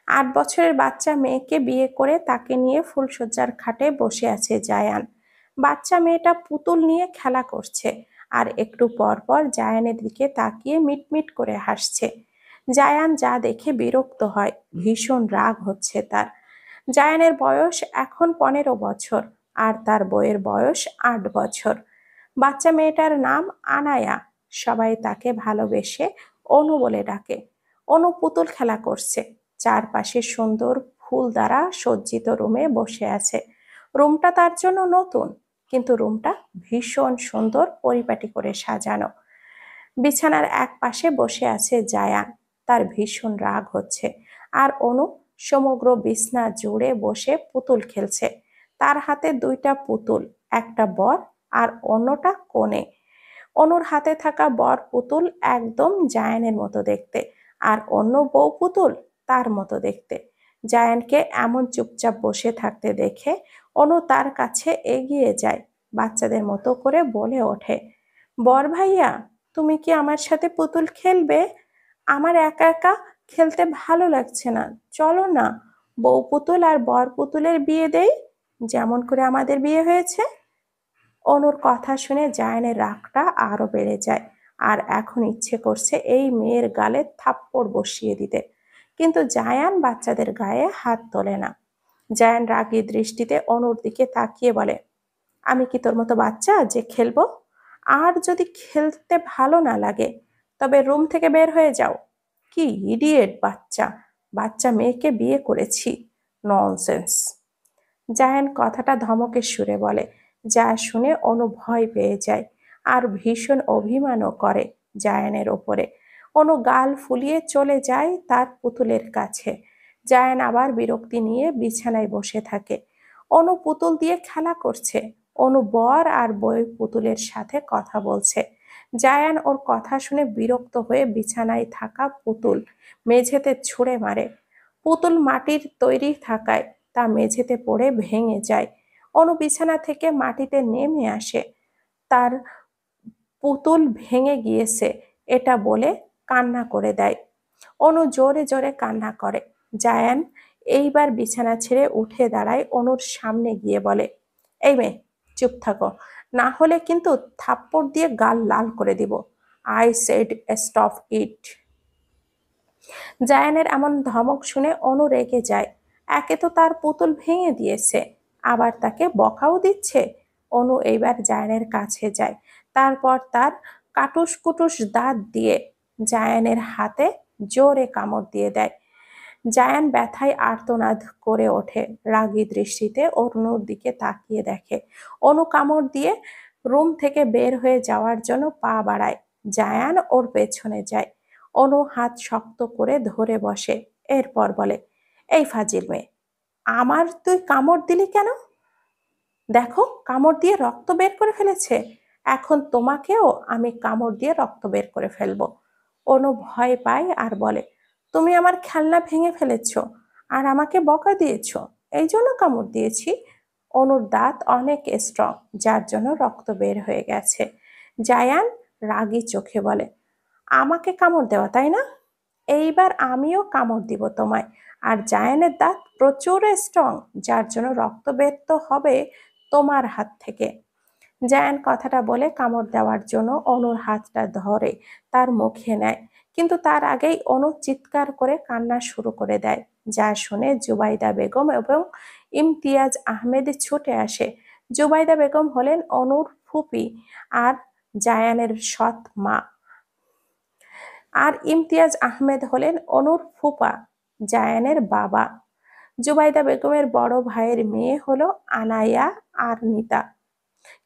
8 বছরের বাচ্চা মেয়েকে বিয়ে করে তাকে নিয়ে ফুলশয্যার খাটে বসে আছে জায়ান। বাচ্চা মেয়েটা পুতুল নিয়ে খেলা করছে আর একটু পর পর জায়ানের দিকে তাকিয়ে মিটমিট করে হাসছে। জায়ান যা দেখে বিরক্ত হয়, ভীষণ রাগ হচ্ছে তার। জায়ানের বয়স এখন 15 বছর আর তার বউয়ের বয়স 8 বছর। বাচ্চা মেয়েটার নাম আনায়া। সবাই তাকে ভালোবেসে অনু বলে ডাকে। অনু পুতুল খেলা করছে, চারপাশে সুন্দর ফুল দ্বারা সজ্জিত রুমে বসে আছে। রুমটা তার জন্য নতুন, কিন্তু রুমটা ভীষণ সুন্দর পরিপাটি করে সাজানো। বিছানার এক পাশে বসে আছে জায়ান, তার ভীষণ রাগ হচ্ছে। আর অনু সমগ্র বিছনা জুড়ে বসে পুতুল খেলছে। তার হাতে 2টা পুতুল, একটা বর আর অন্যটা কনে। অনুর হাতে থাকা বর পুতুল একদম জায়ানের মতো দেখতে, আর অন্য বউ পুতুল তার মতো দেখতে। জায়ানকে এমন চুপচাপ বসে থাকতে দেখে অনু তার কাছে এগিয়ে যায়, বাচ্চাদের মতো করে বলে ওঠে, বর ভাইয়া, তুমি কি আমার সাথে পুতুল খেলবে? আমার একা একা খেলতে ভালো লাগছে না, চলো না বউ পুতুল আর বর পুতুলের বিয়ে দেই, যেমন করে আমাদের বিয়ে হয়েছে। অনুর কথা শুনে জায়ানের রাগটা আরো বেড়ে যায়, আর এখন ইচ্ছে করছে এই মেয়ের গালে থাপ্পড় বসিয়ে দিতে। কিন্তু জায়ান বাচ্চাদের গায়ে হাত তোলে না। জায়ান রাগী দৃষ্টিতে অনুর দিকে তাকিয়ে বলে, আমি কি তোর মতো বাচ্চা যে খেলবো? আর যদি খেলতে ভালো না লাগে তবে রুম থেকে বের হয়ে যাও। কি ইডিয়েট বাচ্চা, বাচ্চা মেয়েকে বিয়ে করেছি, ননসেন্স। জায়ান কথাটা ধমকের সুরে বলে, যা শুনে অনু ভয় পেয়ে যায় আর ভীষণ অভিমানও করে জায়ানের ওপরে। অনু গাল ফুলিয়ে চলে যায় তার পুতুলের কাছে। জায়ান আবার বিরক্তি নিয়ে বিছানায় বসে থাকে। অনু পুতুল দিয়ে খেলা করছে, অনু বর আর বউ পুতুলের সাথে কথা বলছে। জায়ান ওর কথা শুনে বিরক্ত হয়ে বিছানায় থাকা পুতুল মেঝেতে ছুঁড়ে মারে। পুতুল মাটির তৈরি থাকায় তা মেঝেতে পড়ে ভেঙে যায়। অনু বিছানা থেকে মাটিতে নেমে আসে, তার পুতুল ভেঙে গিয়েছে এটা বলে কান্না করে দেয়। অনু জোরে জোরে কান্না করে। জায়ান এইবার বিছানা ছেড়ে উঠে দাঁড়ায়, অনুর সামনে গিয়ে বলে, এই মেয়ে, চুপ থাকো, না হলে কিন্তু থাপ্পড় দিয়ে গাল লাল করে দিব। I said stop it. জায়ানের এমন ধমক শুনে অনু রেগে যায়। একে তো তার পুতুল ভেঙে দিয়েছে, আবার তাকে বকাও দিচ্ছে। অনু এইবার জায়ানের কাছে যায়, তারপর তার কাটুস কুটুস দাঁত দিয়ে জায়ানের হাতে জোরে কামড় দিয়ে দেয়। জায়ান ব্যথায় আর্তনাদ করে ওঠে, রাগী দৃষ্টিতে অনুর দিকে তাকিয়ে দেখে। অনু কামড় দিয়ে রুম থেকে বের হয়ে যাওয়ার জন্য পা বাড়ায়। জায়ান ওর পেছনে যায়। অনু হাত শক্ত করে ধরে বসে, এরপর বলে, এই ফাজিল মেয়ে, আমার তুই কামড় দিলি কেন? দেখো, কামড় দিয়ে রক্ত বের করে ফেলেছে, এখন তোমাকেও আমি কামড় দিয়ে রক্ত বের করে ফেলবো। অনু ভয় পায় আর বলে, তুমি আমার খেলনা ভেঙে ফেলেছো আর আমাকে বকা দিয়েছো, এই জন্য কামড় দিয়েছি। অনুর দাঁত অনেক স্ট্রং, যার জন্য রক্ত বের হয়ে গেছে। জায়ান রাগী চোখে বলে, আমাকে কামড় দেওয়া তাই না? এইবার আমিও কামড় দিব তোমায়। আর জায়ানের দাঁত প্রচুর স্ট্রং, যার জন্য রক্ত বের তো হবে তোমার হাত থেকে। জায়ান কথাটা বলে কামড় দেওয়ার জন্য অনুর হাতটা ধরে তার মুখে নেয়, কিন্তু তার আগেই অনু চিৎকার করে কান্না শুরু করে দেয়, যা শুনে জুবাইদা বেগম এবং ইমতিয়াজ আহমেদ ছুটে আসে। জুবাইদা বেগম হলেন অনুর ফুপি আর জায়ানের সৎ মা, আর ইমতিয়াজ আহমেদ হলেন অনুর ফুপা, জায়ানের বাবা। জুবাইদা বেগমের বড় ভাইয়ের মেয়ে হলো আনায়া আর নিতা।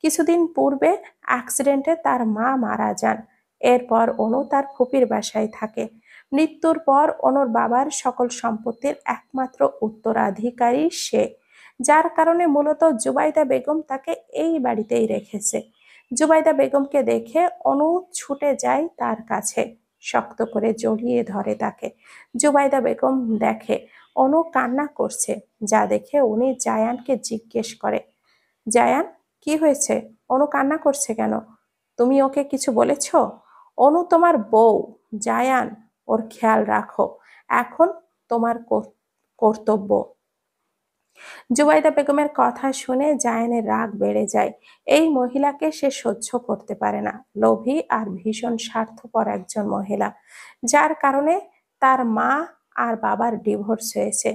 কিছুদিন পূর্বে অ্যাক্সিডেন্টে তার মা মারা যান। এরপর অনু তার ফুপির বাসায় থাকে। মৃত্যুর পর অনুর বাবার সকল সম্পত্তির একমাত্র উত্তরাধিকারী সে, যার কারণে মূলত জুবাইদা বেগম তাকে এই বাড়িতেই রেখেছে। জুবাইদা বেগমকে দেখে অনু ছুটে যায় তার কাছে, শক্ত করে জড়িয়ে ধরে তাকে। জুবাইদা বেগম দেখে অনু কান্না করছে, যা দেখে উনি জায়ানকে জিজ্ঞেস করে, জায়ান, কি হয়েছে? অনু কান্না করছে কেন? তুমি ওকে কিছু বলেছ? অনু তোমার বউ, জায়ান, ওর খেয়াল রাখো। এখন তোমার কর্তব্য। জুবাইদা বেগমের কথা শুনে জায়ানের রাগ বেড়ে যায়। এই মহিলাকে সে সহ্য করতে পারে না। লোভী আর ভীষণ স্বার্থপর একজন মহিলা, যার কারণে তার মা আর বাবার ডিভোর্স হয়েছে,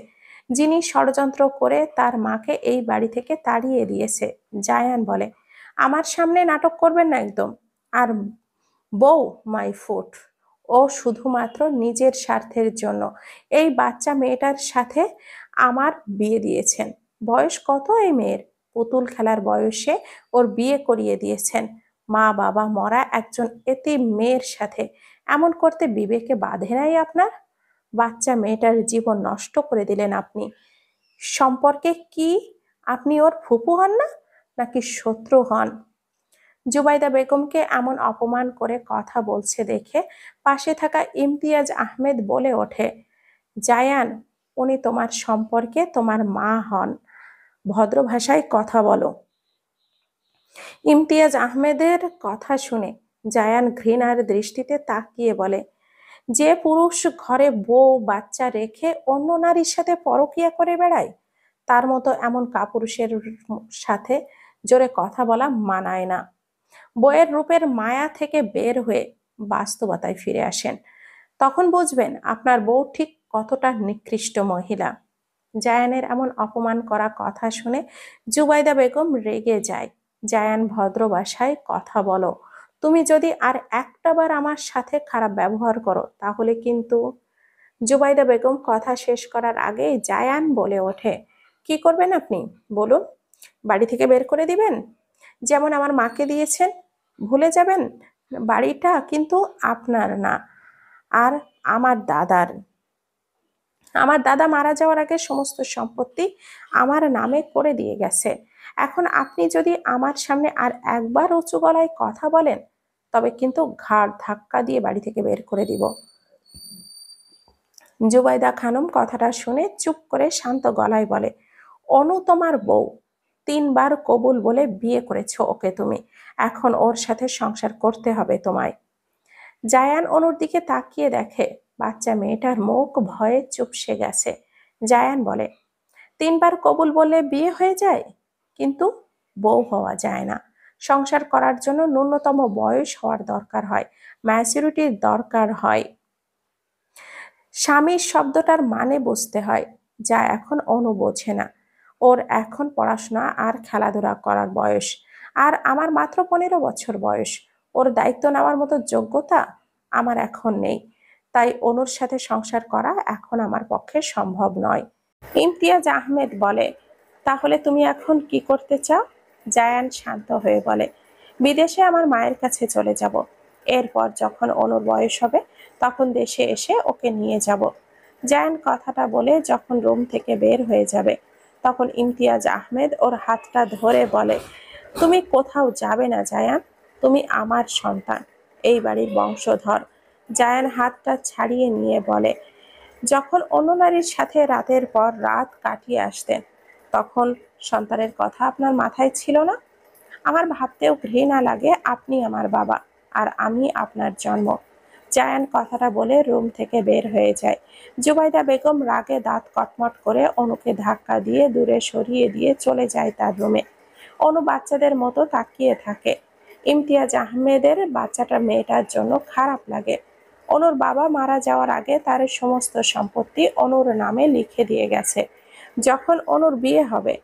যিনি ষড়যন্ত্র করে তার মাকে এই বাড়ি থেকে তাড়িয়ে দিয়েছে। জায়ান বলে, আমার সামনে নাটক করবেন না একদম। আর বউ মাই ফুট, ও শুধুমাত্র নিজের স্বার্থের জন্য এই বাচ্চা মেয়েটার সাথে আমার বিয়ে দিয়েছেন। বয়স কত এই মেয়ের? পুতুল খেলার বয়সে ওর বিয়ে করিয়ে দিয়েছেন। মা বাবা মরা একজন এতিম মেয়ের সাথে এমন করতে বিবেকে বাধে নাই আপনার? বাচ্চা মেয়েটার জীবন নষ্ট করে দিলেন আপনি। সম্পর্কে কি আপনি ওর ফুপু হন না, নাকি শত্রু হন? জুবাইদা বেগমকে এমন অপমান করে কথা বলছে দেখে পাশে থাকা ইমতিয়াজ আহমেদ বলে ওঠে, জায়ান, উনি তোমার সম্পর্কে তোমার মা হন, ভদ্র ভাষায় কথা বলো। ইমতিয়াজ আহমেদের কথা শুনে জায়ান ঘৃণার দৃষ্টিতে তাকিয়ে বলে, যে পুরুষ ঘরে বউ বাচ্চা রেখে অন্য নারীর সাথে পরকীয়া করে বেড়ায়, তার মতো এমন কাপুরুষের সাথে জোরে কথা বলা মানায় না। বইয়ের রূপের মায়া থেকে বের হয়ে বাস্তবতায় ফিরে আসেন, তখন বুঝবেন আপনার বউ ঠিক কতটা নিকৃষ্ট মহিলা। জায়ানের এমন অপমান করা কথা শুনে জুবাইদা বেগম রেগে যায়। জায়ান, ভদ্র ভাষায় কথা বলো। তুমি যদি আর একটা বার আমার সাথে খারাপ ব্যবহার করো তাহলে কিন্তু। জুবাইদা বেগম কথা শেষ করার আগে জায়ান বলে ওঠে, কি করবেন আপনি বলুন? বাড়ি থেকে বের করে দিবেন, যেমন আমার মাকে দিয়েছেন? ভুলে যাবেন বাড়িটা কিন্তু আপনার না, আর আমার দাদার। আমার দাদা মারা যাওয়ার আগে সমস্ত সম্পত্তি আমার নামে করে দিয়ে গেছে। এখন আপনি যদি আমার সামনে আর একবার উঁচু গলায় কথা বলেন, তবে কিন্তু ঘাড় ধাক্কা দিয়ে বাড়ি থেকে বের করে দিব। জুবাইদা খানম কথাটা শুনে চুপ করে শান্ত গলায় বলে, অনু তোমার বউ, 3 বার কবুল বলে বিয়ে করেছো ওকে তুমি, এখন ওর সাথে সংসার করতে হবে তোমায়। জায়ান অনুর দিকে তাকিয়ে দেখে বাচ্চা মেয়েটার মুখ ভয়ে চুপসে গেছে। জায়ান বলে, 3 বার কবুল বললে বিয়ে হয়ে যায়, কিন্তু বউ হওয়া যায় না। সংসার করার জন্য ন্যূনতম বয়স হওয়ার দরকার হয়, ম্যাচুরিটির দরকার হয়, স্বামীর শব্দটার মানে বুঝতে হয়, যা এখন অনু বোঝে না। ওর এখন পড়াশোনা আর খেলাধুলা করার বয়স, আর আমার মাত্র 15 বছর বয়স। ওর দায়িত্ব নেওয়ার মতো যোগ্যতা আমার এখন নেই, তাই অনুর সাথে সংসার করা এখন আমার পক্ষে সম্ভব নয়। ইমতিয়াজ আহমেদ বলে, তাহলে তুমি এখন কি করতে চাও? জায়ান শান্ত হয়ে বলে, বিদেশে আমার মায়ের কাছে চলে যাব। এরপর যখন অনুর বয়স হবে তখন দেশে এসে ওকে নিয়ে যাব। জায়ান কথাটা বলে যখন রুম থেকে বের হয়ে যাবে, তখন ইমতিয়াজ আহমেদ ওর হাতটা ধরে বলে, তুমি কোথাও যাবে না জায়ান, তুমি আমার সন্তান, এই বাড়ির বংশধর। জায়ান হাতটা ছাড়িয়ে নিয়ে বলে, যখন অন্য নারীর সাথে রাতের পর রাত কাটিয়ে আসতেন, তখন সন্তানের কথা আপনার মাথায় ছিল না? আমার ভাবতেও ঘৃণা লাগে আপনি আমার বাবা আর আমি আপনার জন্ম। জায়ান কথাটা বলে রুম থেকে বের হয়ে যায়। জুবাইদা বেগম রাগে দাঁত কটমট করে অনুকে ধাক্কা দিয়ে দূরে সরিয়ে দিয়ে চলে যায় তার রুমে। অনু বাচ্চাদের মতো তাকিয়ে থাকে। ইমতিয়াজ আহমেদের বাচ্চাটা মেয়েটার জন্য খারাপ লাগে। অনুর বাবা মারা যাওয়ার আগে তার সমস্ত সম্পত্তি অনুর নামে লিখে দিয়ে গেছে। যখন অনুর বিয়ে হবে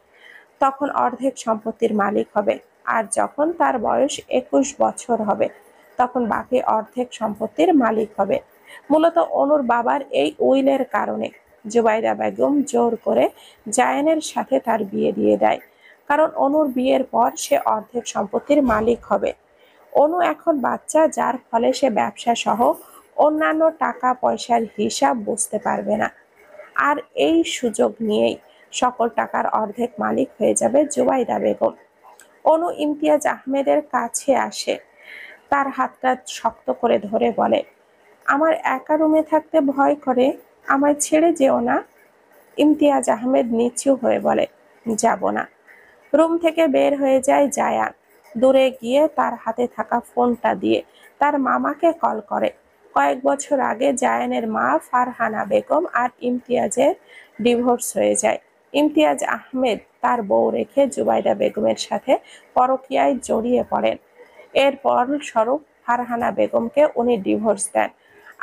তখন অর্ধেক সম্পত্তির মালিক হবে, আর যখন তার বয়স 21 বছর হবে তখন বাকি অর্ধেক সম্পত্তির মালিক হবে। মূলত অনুর বাবার এই উইলের কারণে জুবাইদা বেগম জোর করে জায়ানের সাথে তার বিয়ে দিয়ে দেয়, কারণ অনুর বিয়ের পর সে অর্ধেক সম্পত্তির মালিক হবে। অনু এখন বাচ্চা, যার ফলে সে ব্যবসা সহ অন্যান্য টাকা পয়সার হিসাব বুঝতে পারবে না। আর এই সুযোগ নিয়েই সকল টাকার অর্ধেক মালিক হয়ে যাবে জুবাইদা বেগম। অনু ইমতিয়াজ আহমেদের কাছে আসে, তার হাতটা শক্ত করে ধরে বলে, আমার একা রুমে থাকতে ভয় করে, আমায় ছেড়ে যেও না। ইমতিয়াজ আহমেদ নিচু হয়ে বলে, যাব না। রুম থেকে বের হয়ে যায় জায়ান। দূরে গিয়ে তার হাতে থাকা ফোনটা দিয়ে তার মামাকে কল করে। কয়েক বছর আগে জায়ানের মা ফারহানা বেগম আর ইমতিয়াজের ডিভোর্স হয়ে যায়। ইমতিয়াজ আহমেদ তার বউ রেখে জুবাইদা বেগমের সাথে পরকীয়ায় জড়িয়ে পড়েন। এর ফলস্বরূপ ফারহানা বেগমকে উনি ডিভোর্স দেন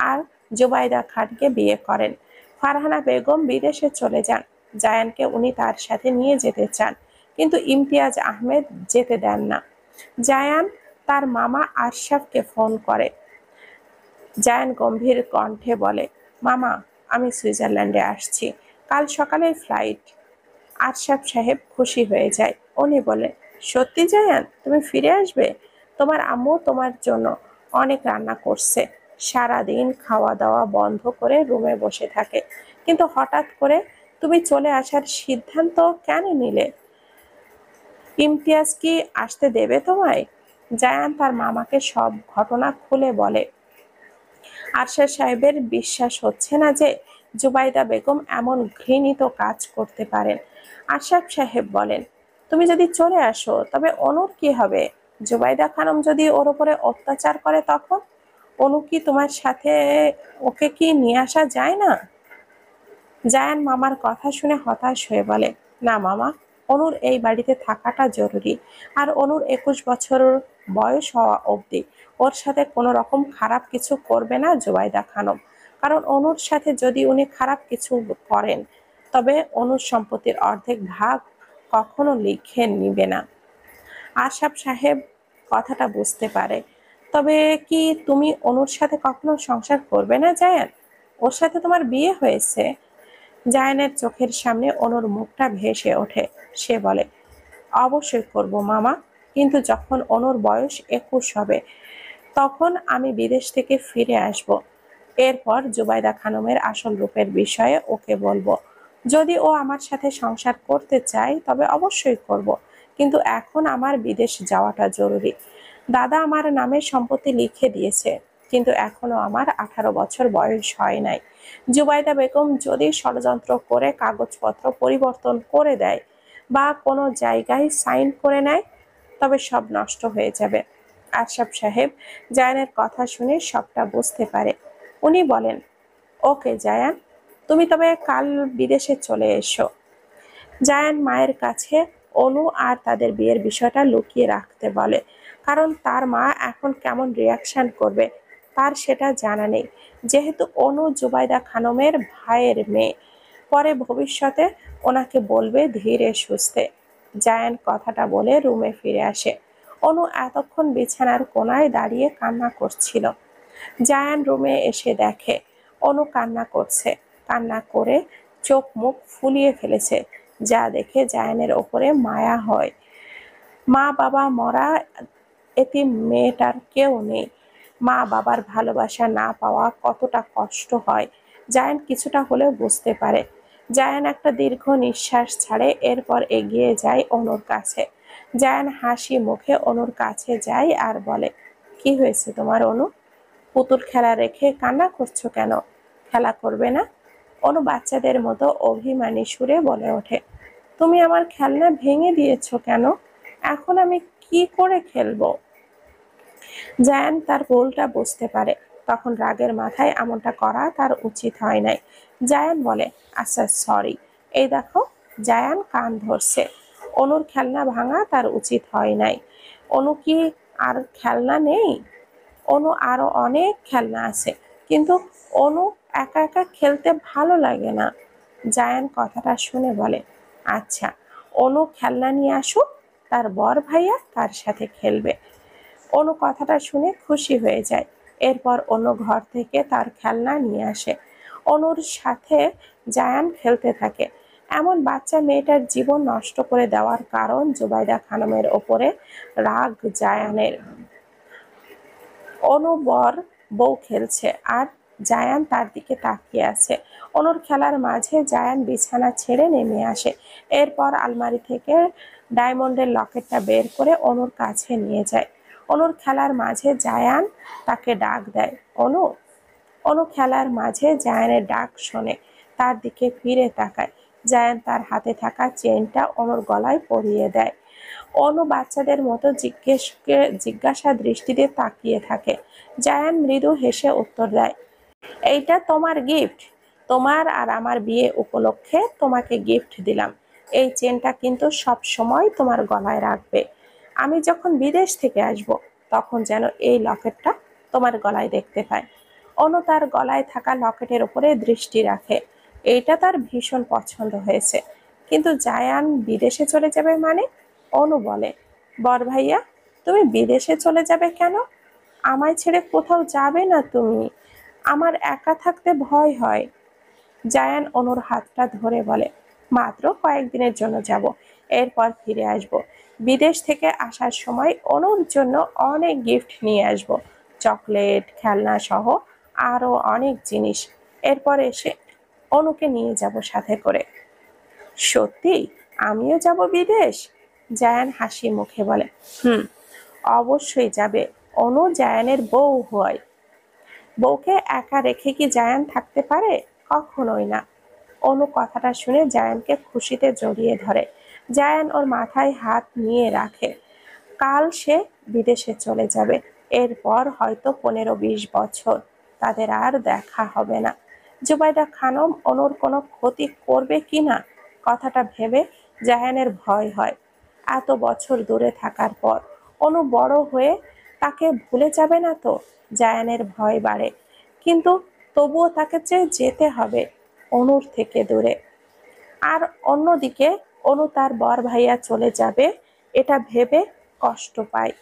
আর জুবাইদা খানকে বিয়ে করেন। ফারহানা বেগম বিদেশে চলে যান। জায়ানকে উনি তার সাথে নিয়ে যেতে চান, কিন্তু ইমতিয়াজ আহমেদ যেতে দেন না। জায়ান তার মামা আশরাফকে ফোন করে। জায়ান গম্ভীর কণ্ঠে বলে, মামা, আমি সুইজারল্যান্ডে আসছি, কাল সকালেই ফ্লাইট। আশরাফ সাহেব খুশি হয়ে যায়। উনি বলে, সত্যি জায়ান, তুমি ফিরে আসবে? তোমার আম্মু তোমার জন্য অনেক রান্না করছে। সারাদিন খাওয়া দাওয়া বন্ধ করে রুমে বসে থাকে, কিন্তু হঠাৎ করে তুমি চলে আসার সিদ্ধান্ত কেন নিলে? ইমতিয়াজ কি আসতে দেবে তোমায়? জায়ান তার মামাকে সব ঘটনা খুলে বলে। আরশাদ সাহেবের বিশ্বাস হচ্ছে না যে জুবাইদা বেগম এমন ঘৃণিত কাজ করতে পারেন। আশরাফ সাহেব বলেন, তুমি যদি চলে আসো তবে অনুর কি হবে? জুবাইদা খানম যদি ওর উপরে অত্যাচার করে তখন? অনু কি তোমার সাথে? ওকে কি নিয়ে আসা যায় না? জায়ান মামার কথা শুনে হতাশ হয়ে বলে, না মামা, অনুর এই বাড়িতে থাকাটা জরুরি। আর অনুর 21 বছর বয়স হওয়া অবধি ওর সাথে কোনো রকম খারাপ কিছু করবে না জুবাইদা খানম। কারণ অনুর সাথে যদি উনি খারাপ কিছু করেন তবে অনুর সম্পত্তির অর্ধেক ভাগ কখনো লিখে নিবে না। আশরাফ সাহেব কথাটা বুঝতে পারে। তবে কি তুমি অনুর সাথে কখনো সংসার করবে না জায়ান? ওর সাথে তোমার বিয়ে হয়েছে। জায়ানের চোখের সামনে অনুর মুখটা ভেসে ওঠে। সে বলে, অবশ্যই করব মামা, কিন্তু যখন অনুর বয়স 21 হবে তখন আমি বিদেশ থেকে ফিরে আসব। এরপর জুবাইদা খানমের আসল রূপের বিষয়ে ওকে বলবো। যদি ও আমার সাথে সংসার করতে চায় তবে অবশ্যই করব, কিন্তু এখন আমার বিদেশ যাওয়াটা জরুরি। দাদা আমার নামে সম্পত্তি লিখে দিয়েছে, কিন্তু এখনো আমার 18 বছর বয়স হয় নাই। জুবাইদা বেগম যদি ষড়যন্ত্র করে কাগজপত্র পরিবর্তন করে দেয় বা কোনো জায়গায় সাইন করে নেয় তবে সব নষ্ট হয়ে যাবে। আশরাফ সাহেব জায়ানের কথা শুনে সবটা বুঝতে পারে। উনি বলেন, ওকে জায়ান, তুমি তবে কাল বিদেশে চলে এসো। জায়ান মায়ের কাছে অনু আর তাদের বিয়ের বিষয়টা লুকিয়ে রাখতে বলে, কারণ তার মা এখন কেমন রিয়াকশন করবে তার সেটা জানা নেই। যেহেতু অনু জুবাইদা খানমের ভাইয়ের মেয়ে, পরে ভবিষ্যতে ওনাকে বলবে ধীরে সুস্থে। জায়ান কথাটা বলে রুমে ফিরে আসে। অনু এতক্ষণ বিছানার কোনায় দাঁড়িয়ে কান্না করছিল। জায়ান রুমে এসে দেখে অনু কান্না করছে। কান্না করে চোখ মুখ ফুলিয়ে ফেলেছে, যা দেখে জায়ানের ওপরে মায়া হয়। মা বাবা মরা, এতিম মেয়েটার কেউ নেই। মা বাবার ভালোবাসা না পাওয়া কতটা কষ্ট হয় জায়ান কিছুটা হলেও বুঝতে পারে। জায়ান একটা দীর্ঘ নিঃশ্বাস ছাড়ে, এরপর এগিয়ে যায় অনুর কাছে। জায়ান হাসি মুখে অনুর কাছে যায় আর বলে, কি হয়েছে তোমার অনু? পুতুল খেলা রেখে কান্না করছো কেন? খেলা করবে না? অনু বাচ্চাদের মতো অভিমানী সুরে বলে ওঠে, তুমি আমার খেলনা ভেঙে দিয়েছো কেন? এখন আমি কি করে খেলবো? জায়ান তার ভুলটা বুঝতে পারে। তখন রাগের মাথায় এমনটা করা তার উচিত হয় নাই। জায়ান বলে, আচ্ছা সরি। এই দেখো, জায়ান কান ধরছে। অনুর খেলনা ভাঙা তার উচিত হয় নাই। অনু কি আর খেলনা নেই? অনু আরো অনেক খেলনা আছে, কিন্তু অনু একা একা খেলতে ভালো লাগে না। জায়ান কথাটা শুনে বলে, আচ্ছা, অনু খেলনা নিয়ে আসুক, তার বর ভাইয়া তার সাথে খেলবে। অনু কথাটা শুনে খুশি হয়ে যায়। এরপর অনু ঘর থেকে তার খেলনা নিয়ে আসে। অনুর সাথে জায়ান খেলতে থাকে। এমন বাচ্চা মেয়েটার জীবন নষ্ট করে দেওয়ার কারণ জুবাইদা খানমের ওপরে রাগ জায়ানের। অনু বউ খেলছে আর জায়ান তার দিকে তাকিয়ে আছে। অনুর খেলার মাঝে জায়ান বিছানা ছেড়ে নেমে আসে। এরপর আলমারি থেকে ডায়মন্ডের লকেটটা বের করে অনুর কাছে নিয়ে যায়। অনুর খেলার মাঝে জায়ান তাকে ডাক দেয়, অনু। অনু খেলার মাঝে জায়ানের ডাক শোনে, তার দিকে ফিরে তাকায়। জায়ান তার হাতে থাকা চেনটা অনুর গলায় পরিয়ে দেয়। অনু বাচ্চাদের মতো জিজ্ঞাসা দৃষ্টিতে তাকিয়ে থাকে। জায়ান মৃদু হেসে উত্তর দেয়, এইটা তোমার গিফট। তোমার আর আমার বিয়ে উপলক্ষে তোমাকে গিফট দিলাম। এই চেনটা কিন্তু সব সময় তোমার গলায় রাখবে। আমি যখন বিদেশ থেকে আসব তখন যেন এই লকেটটা তোমার গলায় দেখতে পাই। অনু তার গলায় থাকা লকেটের উপরে দৃষ্টি রাখে। এইটা তার ভীষণ পছন্দ হয়েছে। কিন্তু জায়ান বিদেশে চলে যাবে মানে? অনু বলে, বড় ভাইয়া, তুমি বিদেশে চলে যাবে কেন? আমায় ছেড়ে কোথাও যাবে না তুমি। আমার একা থাকতে ভয় হয়। জায়ান অনুর হাতটা ধরে বলে, মাত্র কয়েকদিনের জন্য যাব, এরপর ফিরে আসব। বিদেশ থেকে আসার সময় অনুর জন্য অনেক গিফট নিয়ে আসব, চকলেট, খেলনা সহ আরো অনেক জিনিস। এরপর এসে অনুকে নিয়ে যাব সাথে করে। সত্যি? আমিও যাব বিদেশ? জায়ান হাসি মুখে বলে, হুম, অবশ্যই যাবে। অনু জায়ানের বউ হয়। বউকে একা রেখে কি জায়ান থাকতে পারে? কখনোই না। অনু কথাটা শুনে জায়ানকে খুশিতে জড়িয়ে ধরে। জায়ান ওর মাথায় হাত নিয়ে রাখে। কাল সে বিদেশে চলে যাবে। এরপর হয়তো 15-20 বছর তাদের আর দেখা হবে না। জুবাইদা খানম অনুর কোনো ক্ষতি করবে কিনা কথাটা ভেবে জায়ানের ভয় হয়। এত বছর দূরে থাকার পর অনু বড় হয়ে তাকে ভুলে যাবে না তো? জায়ানের ভয় বাড়ে, কিন্তু তবুও তাকে চেয়ে যেতে হবে অনুর থেকে দূরে। আর অন্যদিকে অনু তার বর ভাইয়া চলে যাবে এটা ভেবে কষ্ট পায়,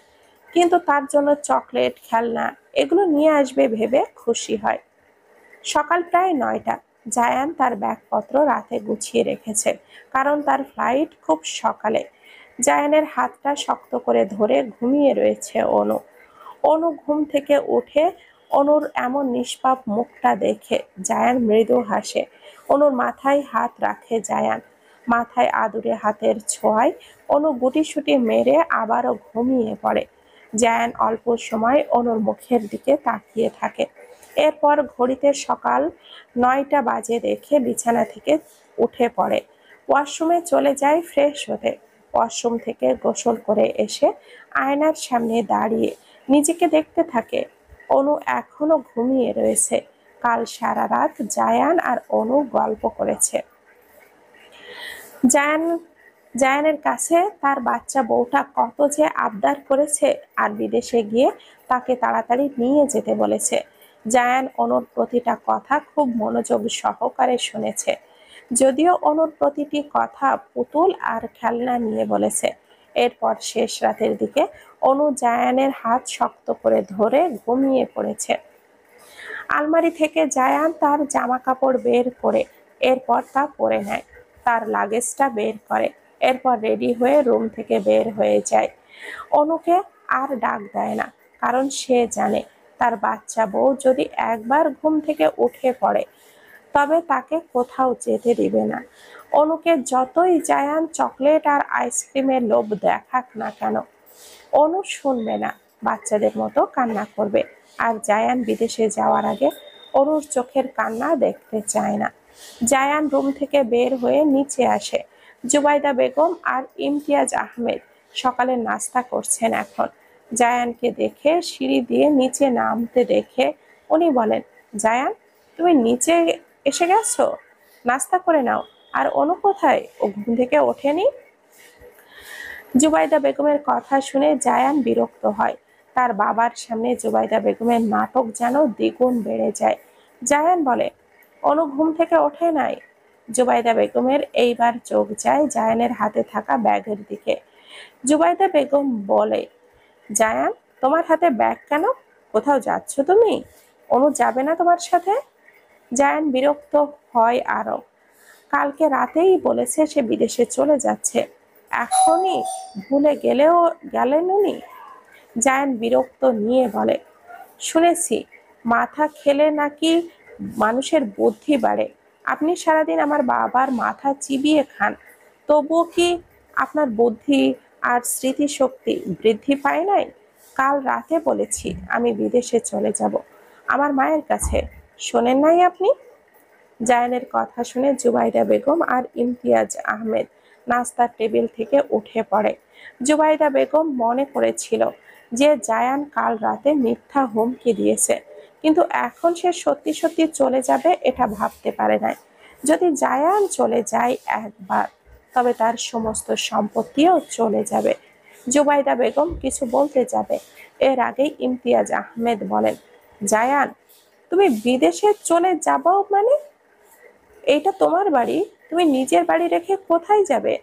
কিন্তু তার জন্য চকলেট, খেলনা এগুলো নিয়ে আসবে ভেবে খুশি হয়। সকাল প্রায় 9টা। জায়ান তার ব্যাগপত্র রাতে গুছিয়ে রেখেছে, কারণ তার ফ্লাইট খুব সকালে। জায়ানের হাতটা শক্ত করে ধরে ঘুমিয়ে রয়েছে অনু। অনু ঘুম থেকে উঠে অনুর এমন নিষ্পাপ মুখটা দেখে জায়ান মৃদু হাসে। অনুর মাথায় হাত রাখে জায়ান। মাথায় আদুরে হাতের ছোঁয়ায় অনু গুটিসুটি মেরে আবারও ঘুমিয়ে পড়ে। জায়ান অল্প সময় অনুর মুখের দিকে তাকিয়ে থাকে। এরপর ঘড়িতে সকাল 9টা বাজে দেখে বিছানা থেকে উঠে পড়ে। ওয়াশরুমে চলে যায় ফ্রেশ হতে। ওয়াশরুম থেকে গোসল করে এসে আয়নার সামনে দাঁড়িয়ে নিজেকে দেখতে থাকে। অনু এখনো ঘুমিয়ে রয়েছে। কাল সারা রাত জায়ান আর অনু গল্প করেছে। জায়ান জায়ানের কাছে তার বাচ্চা বউটা কত যে আবদার করেছে, আর বিদেশে গিয়ে তাকে তাড়াতাড়ি নিয়ে যেতে বলেছে। জায়ান অনুর প্রতিটা কথা খুব মনোযোগ সহকারে শুনেছে। যদিও অনুর প্রতিটি কথা পুতুল আর খেলনা নিয়ে বলেছে। এরপর শেষ রাতের দিকে অনু জায়ানের হাত শক্ত করে ধরে ঘুমিয়ে পড়েছে। আলমারি থেকে জায়ান তার জামা কাপড় বের করে এরপর তা পরে নেয়। তার লাগেজটা বের করে, এরপর রেডি হয়ে রুম থেকে বের হয়ে যায়। অনুকে আর ডাক দেয় না, কারণ সে জানে তার বাচ্চা বউ যদি একবার ঘুম থেকে উঠে পড়ে তবে তাকে কোথাও যেতে দিবে না। অনুকে যতই জায়ান চকলেট আর আইসক্রিমের লোভ দেখাক না কেন, অনু শুনবে না, বাচ্চাদের মতো কান্না করবে। আর জায়ান বিদেশে যাওয়ার আগে অনুর চোখের কান্না দেখতে চায় না। জায়ান রুম থেকে বের হয়ে নিচে আসে। জুবাইদা বেগম আর ইমতিয়াজ আহমেদ সকালের নাস্তা করছেন এখন। জায়ানকে দেখে সিঁড়ি দিয়ে নিচে নামতে দেখে উনি বলেন, জায়ান, তুমি নিচে এসে গেছো? নাস্তা করে নাও। আর অনু কোথায়? ও ঘুম থেকে ওঠেনি? জুবাইদা বেগমের কথা শুনে জায়ান বিরক্ত হয়। তার বাবার সামনে জুবাইদা বেগমের নাটক যেন দ্বিগুণ বেড়ে যায়। জায়ান বলে, অনু ঘুম থেকে ওঠে নাই? জুবাইদা বেগমের এইবার চোখ যায় জায়ানের হাতে থাকা ব্যাগের দিকে। জুবাইদা বেগম বলে, জায়ান, তোমার হাতে ব্যাগ কেন? কোথাও যাচ্ছ তুমি? অনু যাবে না তোমার সাথে? জায়ান বিরক্ত হয় আরো। কালকে রাতেই বলেছে সে বিদেশে চলে যাচ্ছে, এখনই ভুলে গেলেন উনি? জায়ান বিরক্ত নিয়ে বলে, শুনেছি মাথা খেলে নাকি মানুষের বুদ্ধি বাড়ে। আপনি সারাদিন আমার বাবার মাথা চিবিয়ে খান, তবুও কি আপনার বুদ্ধি আর স্মৃতিশক্তি বৃদ্ধি পায় নাই? কাল রাতে বলেছি আমি বিদেশে চলে যাব, আমার মায়ের কাছে। শোনেন নাই আপনি? জায়ানের কথা শুনে জুবাইদা বেগম আর ইমতিয়াজ আহমেদ নাস্তার টেবিল থেকে উঠে পড়ে। জুবাইদা বেগম মনে করেছিল যে জায়ান কাল রাতে মিথ্যা হুমকি দিয়েছে, কিন্তু এখন সে সত্যি সত্যি চলে যাবে এটা ভাবতে পারে নাই। যদি জায়ান চলে যায় একবার, তবে তার সমস্ত সম্পত্তিও চলে যাবে। জুবাইদা বেগম কিছু বলতে যাবে, এর আগেই ইমতিয়াজ আহমেদ বলেন, জায়ান, তুমি বিদেশে চলে যাবো মানে? এইটা তোমার বাড়ি, তুমি নিজের বাড়ি রেখে কোথায় যাবে?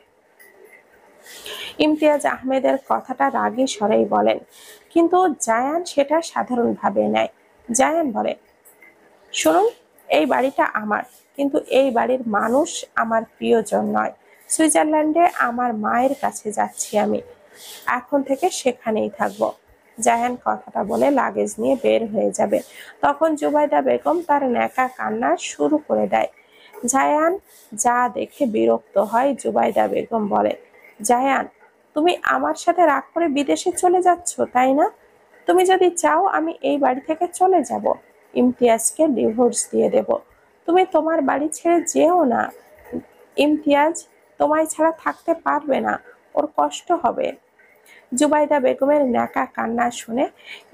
ইমতিয়াজ আহমেদের কথাটা রাগী স্বরেই বলেন, কিন্তু জায়ান সেটা সাধারণভাবে নেয়। জায়ান বলে, শুনুন, এই বাড়িটা আমার, কিন্তু এই বাড়ির মানুষ আমার প্রিয়জন নয়। সুইজারল্যান্ডে আমার মায়ের কাছে যাচ্ছি আমি, এখন থেকে সেখানেই থাকবো। জায়ান কথাটা বলে লাগেজ নিয়ে বের হয়ে যাবে, তখন জুবাইদা বেগম তার ন্যাকা কান্না শুরু করে দেয়। জায়ান যা দেখে বিরক্ত হয়। জুবাইদা বেগম বলে, জায়ান, তুমি আমার সাথে রাগ করে বিদেশে চলে যাচ্ছ, তাই না? তুমি যদি চাও আমি এই বাড়ি থেকে চলে যাব, ইমতিয়াজকে ডিভোর্স দিয়ে দেব। তুমি তোমার বাড়ি ছেড়ে যেও না। ইমতিয়াজ তোমায় ছাড়া থাকতে পারবে না, ওর কষ্ট হবে। জুবাইদা বেগমের ন্যাকা কান্না শুনে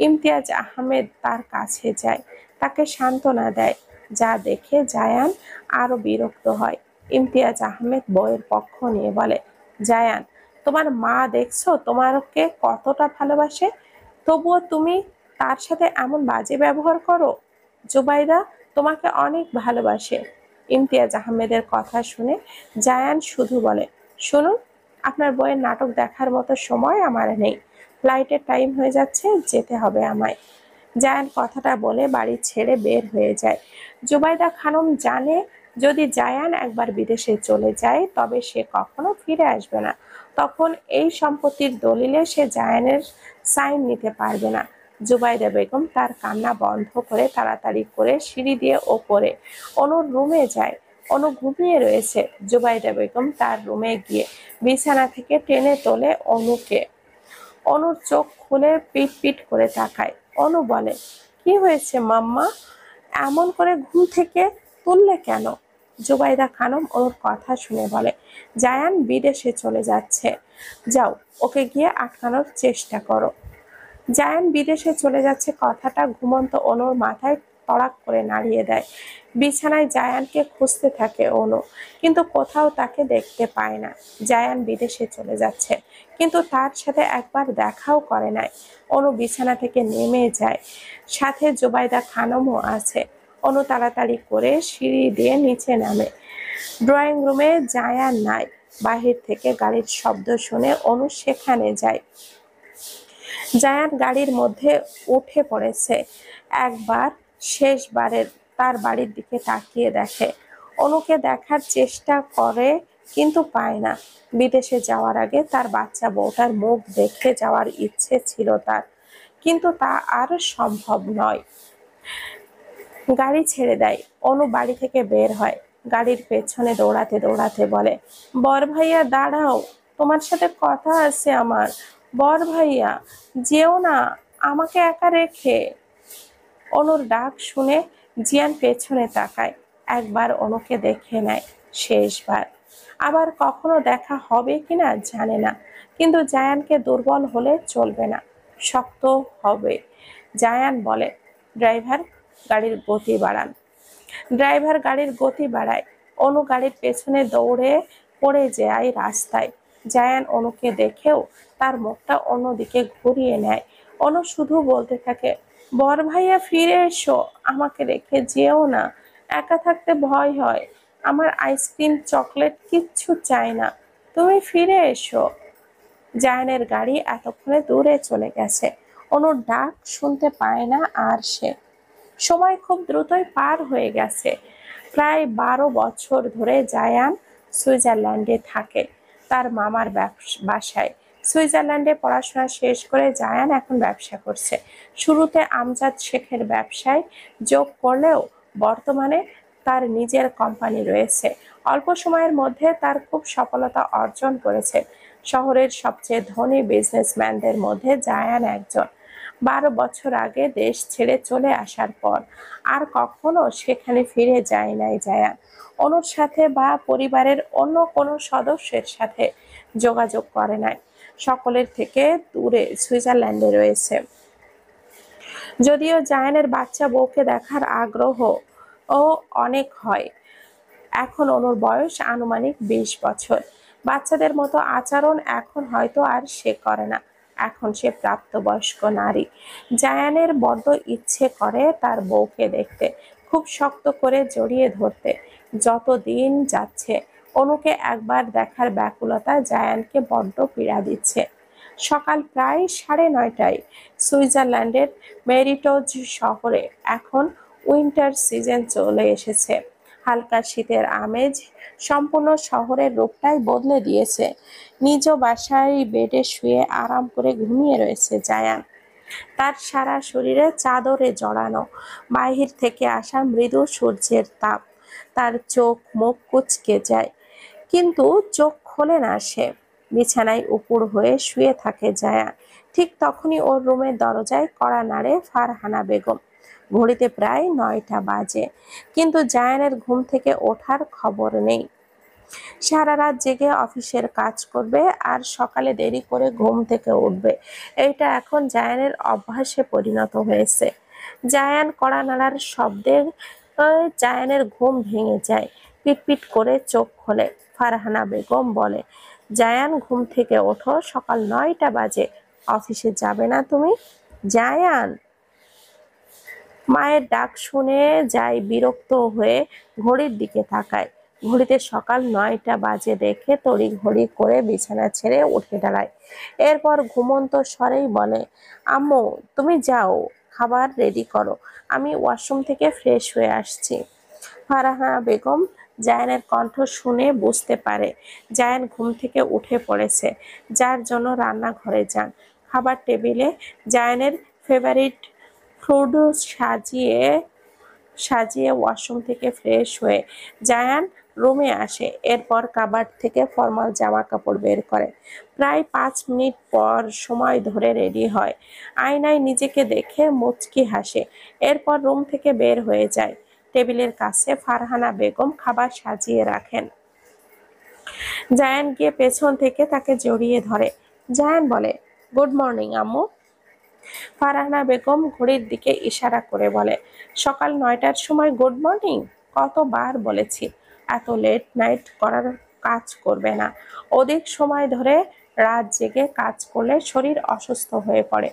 ইমতিয়াজ আহমেদ তার কাছে যায়, তাকে সান্ত্বনা দেয়। যা দেখে জায়ান আরো বিরক্ত হয়। ইমতিয়াজ আহমেদ বউয়ের পক্ষ নিয়ে বলে, জায়ান, তোমার মা দেখছো তোমাকে কতটা ভালোবাসে, তবুও তুমি তার সাথে এমন বাজে ব্যবহার করো। জুবাইদা তোমাকে অনেক ভালোবাসে। ইমতিয়াজ আহমেদের কথা শুনে জায়ান শুধু বলে, শুনুন, আপনার বইয়ের নাটক দেখার মতো সময় আমার নেই, ফ্লাইটের টাইম হয়ে যাচ্ছে, যেতে হবে আমায়। জায়ান কথাটা বলে বাড়ি ছেড়ে বের হয়ে যায়। জুবাইদা খানম জানে, যদি জায়ান একবার বিদেশে চলে যায় তবে সে কখনো ফিরে আসবে না। তখন এই সম্পত্তির দলিলে সে জায়ানের সাইন নিতে পারবে না। জুবাইদা বেগম তার কান্না বন্ধ করে তাড়াতাড়ি করে সিঁড়ি দিয়ে ওপরে অনুর রুমে যায়। অনু ঘুমিয়ে রয়েছে। জুবাইদা বেগম তার রুমে গিয়ে বিছানা থেকে টেনে তোলে অনুকে। অনুর চোখ খুলে পিট পিট করে তাকায়। অনু বলে, কি হয়েছে মাম্মা, এমন করে ঘুম থেকে তুললে কেন? জুবাইদা খানম ওর কথা শুনে বলে, জায়ান বিদেশে চলে যাচ্ছে, যাও ওকে গিয়ে আটকানোর চেষ্টা করো। জায়ান বিদেশে চলে যাচ্ছে কথাটা ঘুমন্ত অনুর মাথায় তড়াক করে নাড়িয়ে দেয়। বিছানায় জায়ানকে খুঁজতে থাকে অনু, কিন্তু কোথাও তাকে দেখতে পায় না। জায়ান বিদেশে চলে যাচ্ছে, কিন্তু তার সাথে একবার দেখাও করে নাই। অনু বিছানা থেকে নেমে যায়, সাথে জুবাইদা খানমও আছে। অনু তাড়াতাড়ি করে সিঁড়ি দিয়ে নিচে নামে। ড্রয়িং রুমে জায়ান নাই। বাহির থেকে গাড়ির শব্দ শুনে অনু সেখানে যায়। জায়ান গাড়ির মধ্যে উঠে পড়েছে। একবার শেষবারের তার বাড়ির দিকে তাকিয়ে দেখে। অনুকে দেখার চেষ্টা করে, কিন্তু পায় না। বিদেশে যাওয়ার আগে তার বাচ্চা বউটার মুখ দেখে যাওয়ার ইচ্ছে ছিল তার, কিন্তু তা আর সম্ভব নয়। গাড়ি ছেড়ে দেয়। অনু বাড়ি থেকে বের হয়। গাড়ির পেছনে দৌড়াতে দৌড়াতে বলে, বর ভাইয়া দাঁড়াও, তোমার সাথে কথা আছে আমার। বর ভাইয়া, যেও না আমাকে একা রেখে। অনুর ডাক শুনে জিয়ান পেছনে তাকায়। একবার অনুকে দেখে নেয়, শেষবার। আবার কখনো দেখা হবে কিনা জানে না, কিন্তু জায়ানকে দুর্বল হলে চলবে না, শক্ত হবে। জায়ান বলে, ড্রাইভার গাড়ির গতি বাড়ান। ড্রাইভার গাড়ির গতি বাড়ায়। অনু গাড়ির পেছনে দৌড়ে পড়ে যায় রাস্তায়। জায়ান অনুকে দেখেও তার মুখটা অন্যদিকে ঘুরিয়ে নেয়। অনু শুধু বলতে থাকে, বর ভাইয়া ফিরে এসো, আমাকে রেখে যেও না, একা থাকতে ভয় হয়, আমার আইসক্রিম চকলেট কিচ্ছু চাই না, তুমি ফিরে এসো। জায়ানের গাড়ি এতক্ষণে দূরে চলে গেছে। অনুর ডাক শুনতে পায় না আর সে। সময় খুব দ্রুতই পার হয়ে গেছে। প্রায় 12 বছর ধরে জায়ান সুইজারল্যান্ডে থাকে, তার মামার বাসায়। সুইজারল্যান্ডে পড়াশোনা শেষ করে জায়ান এখন ব্যবসা করছে। শুরুতে আমজাদ শেখের ব্যবসায় যোগ করলেও বর্তমানে তার নিজের কোম্পানি রয়েছে। অল্প সময়ের মধ্যে তার খুব সফলতা অর্জন করেছে। শহরের সবচেয়ে ধনী বিজনেসম্যানদের মধ্যে জায়ান একজন। 12 বছর আগে দেশ ছেড়ে চলে আসার পর আর কখনো সেখানে ফিরে যায় নাই জায়ান। অনুর সাথে বা পরিবারের অন্য কোনো সদস্যের সাথে যোগাযোগ করে নাই। সকলের থেকে দূরে সুইজারল্যান্ডে রয়েছে। যদিও জায়ানের বাচ্চা বউকে দেখার আগ্রহ ও অনেক হয়। এখন অনুর বয়স আনুমানিক 20 বছর। বাচ্চাদের মতো আচরণ এখন হয়তো আর সে করে না। এখন সে প্রাপ্তবয়স্ক নারী। জায়ানের বড্ড ইচ্ছে করে তার বউকে দেখতে, খুব শক্ত করে জড়িয়ে ধরতে। যত দিন যাচ্ছে অনুকে একবার দেখার ব্যাকুলতা জায়ানকে বড্ড পীড়া দিচ্ছে। সকাল প্রায় 9:30টায় সুইজারল্যান্ডের মেরিটজ শহরে এখন উইন্টার সিজন চলে এসেছে। হালকা শীতের আমেজ সম্পূর্ণ শহরের রূপটাই বদলে দিয়েছে। নিজ বাসায় বেডে শুয়ে আরাম করে ঘুমিয়ে রয়েছে জায়ান। তার সারা শরীরে চাদরে জড়ানো। বাহির থেকে আসা মৃদু সূর্যের তাপ তার চোখ মুখ কুঁচকে যায়, কিন্তু চোখ খোলে না সে। বিছানায় উপুড় হয়ে শুয়ে থাকে জায়ান। ঠিক তখনই ওর রুমের দরজায় কড়া নাড়ে ফারহানা বেগম। ঘড়িতে প্রায় 9টা বাজে, কিন্তু জায়ানের ঘুম থেকে ওঠার খবর নেই। সারা রাত জেগে অফিসের কাজ করবে আর সকালে দেরি করে ঘুম থেকে উঠবে, এইটা এখন জায়ানের অভ্যাসে পরিণত হয়েছে। জায়ান কড়া নাড়ার শব্দে জায়ানের ঘুম ভেঙে যায়। পিটপিট করে চোখ খোলে। ফারহানা বেগম বলে, জায়ান ঘুম থেকে ওঠো, সকাল 9টা বাজে, অফিসে যাবে না তুমি? জায়ান! মায়ের ডাক শুনে যায় বিরক্ত হয়ে ঘড়ির দিকে তাকায়। ঘড়িতে সকাল 9টা বাজে দেখে তড়িঘড়ি করে বিছানা ছেড়ে উঠে দাঁড়ায়। এরপর ঘুমন্ত স্বরেই বলে, আম্মু তুমি যাও, খাবার রেডি করো, আমি ওয়াশরুম থেকে ফ্রেশ হয়ে আসছি। ফারহানা বেগম জায়ানের কণ্ঠ শুনে বুঝতে পারে জায়ান ঘুম থেকে উঠে পড়েছে, যার জন্য রান্নাঘরে যান। খাবার টেবিলে জায়ানের ফেভারিট ফুড সাজিয়ে সাজিয়ে ওয়াশরুম থেকে ফ্রেশ হয়ে জায়ান রুমে আসে। এরপর কাবার্ড থেকে ফর্মাল জামা কাপড় বের করে। প্রায় 5 মিনিট পর সময় ধরে রেডি হয়। আয়নায় নিজেকে দেখে মুচকি হাসে। এরপর রুম থেকে বের হয়ে যায়। টেবিলের কাছে ফারহানা বেগম খাবার সাজিয়ে রাখেন। জায়ান গিয়ে পেছন থেকে তাকে জড়িয়ে ধরে। জায়ান বলে, গুড মর্নিং আম্মু। ফারহানা বেগম ঘড়ির দিকে ইশারা করে বলে, সকাল 9টার সময় গুড মর্নিং? কতবার বলেছি এত লেট নাইট করার কাজ করবে না। অধিক সময় ধরে রাত জেগে কাজ করলে শরীর অসুস্থ হয়ে পড়ে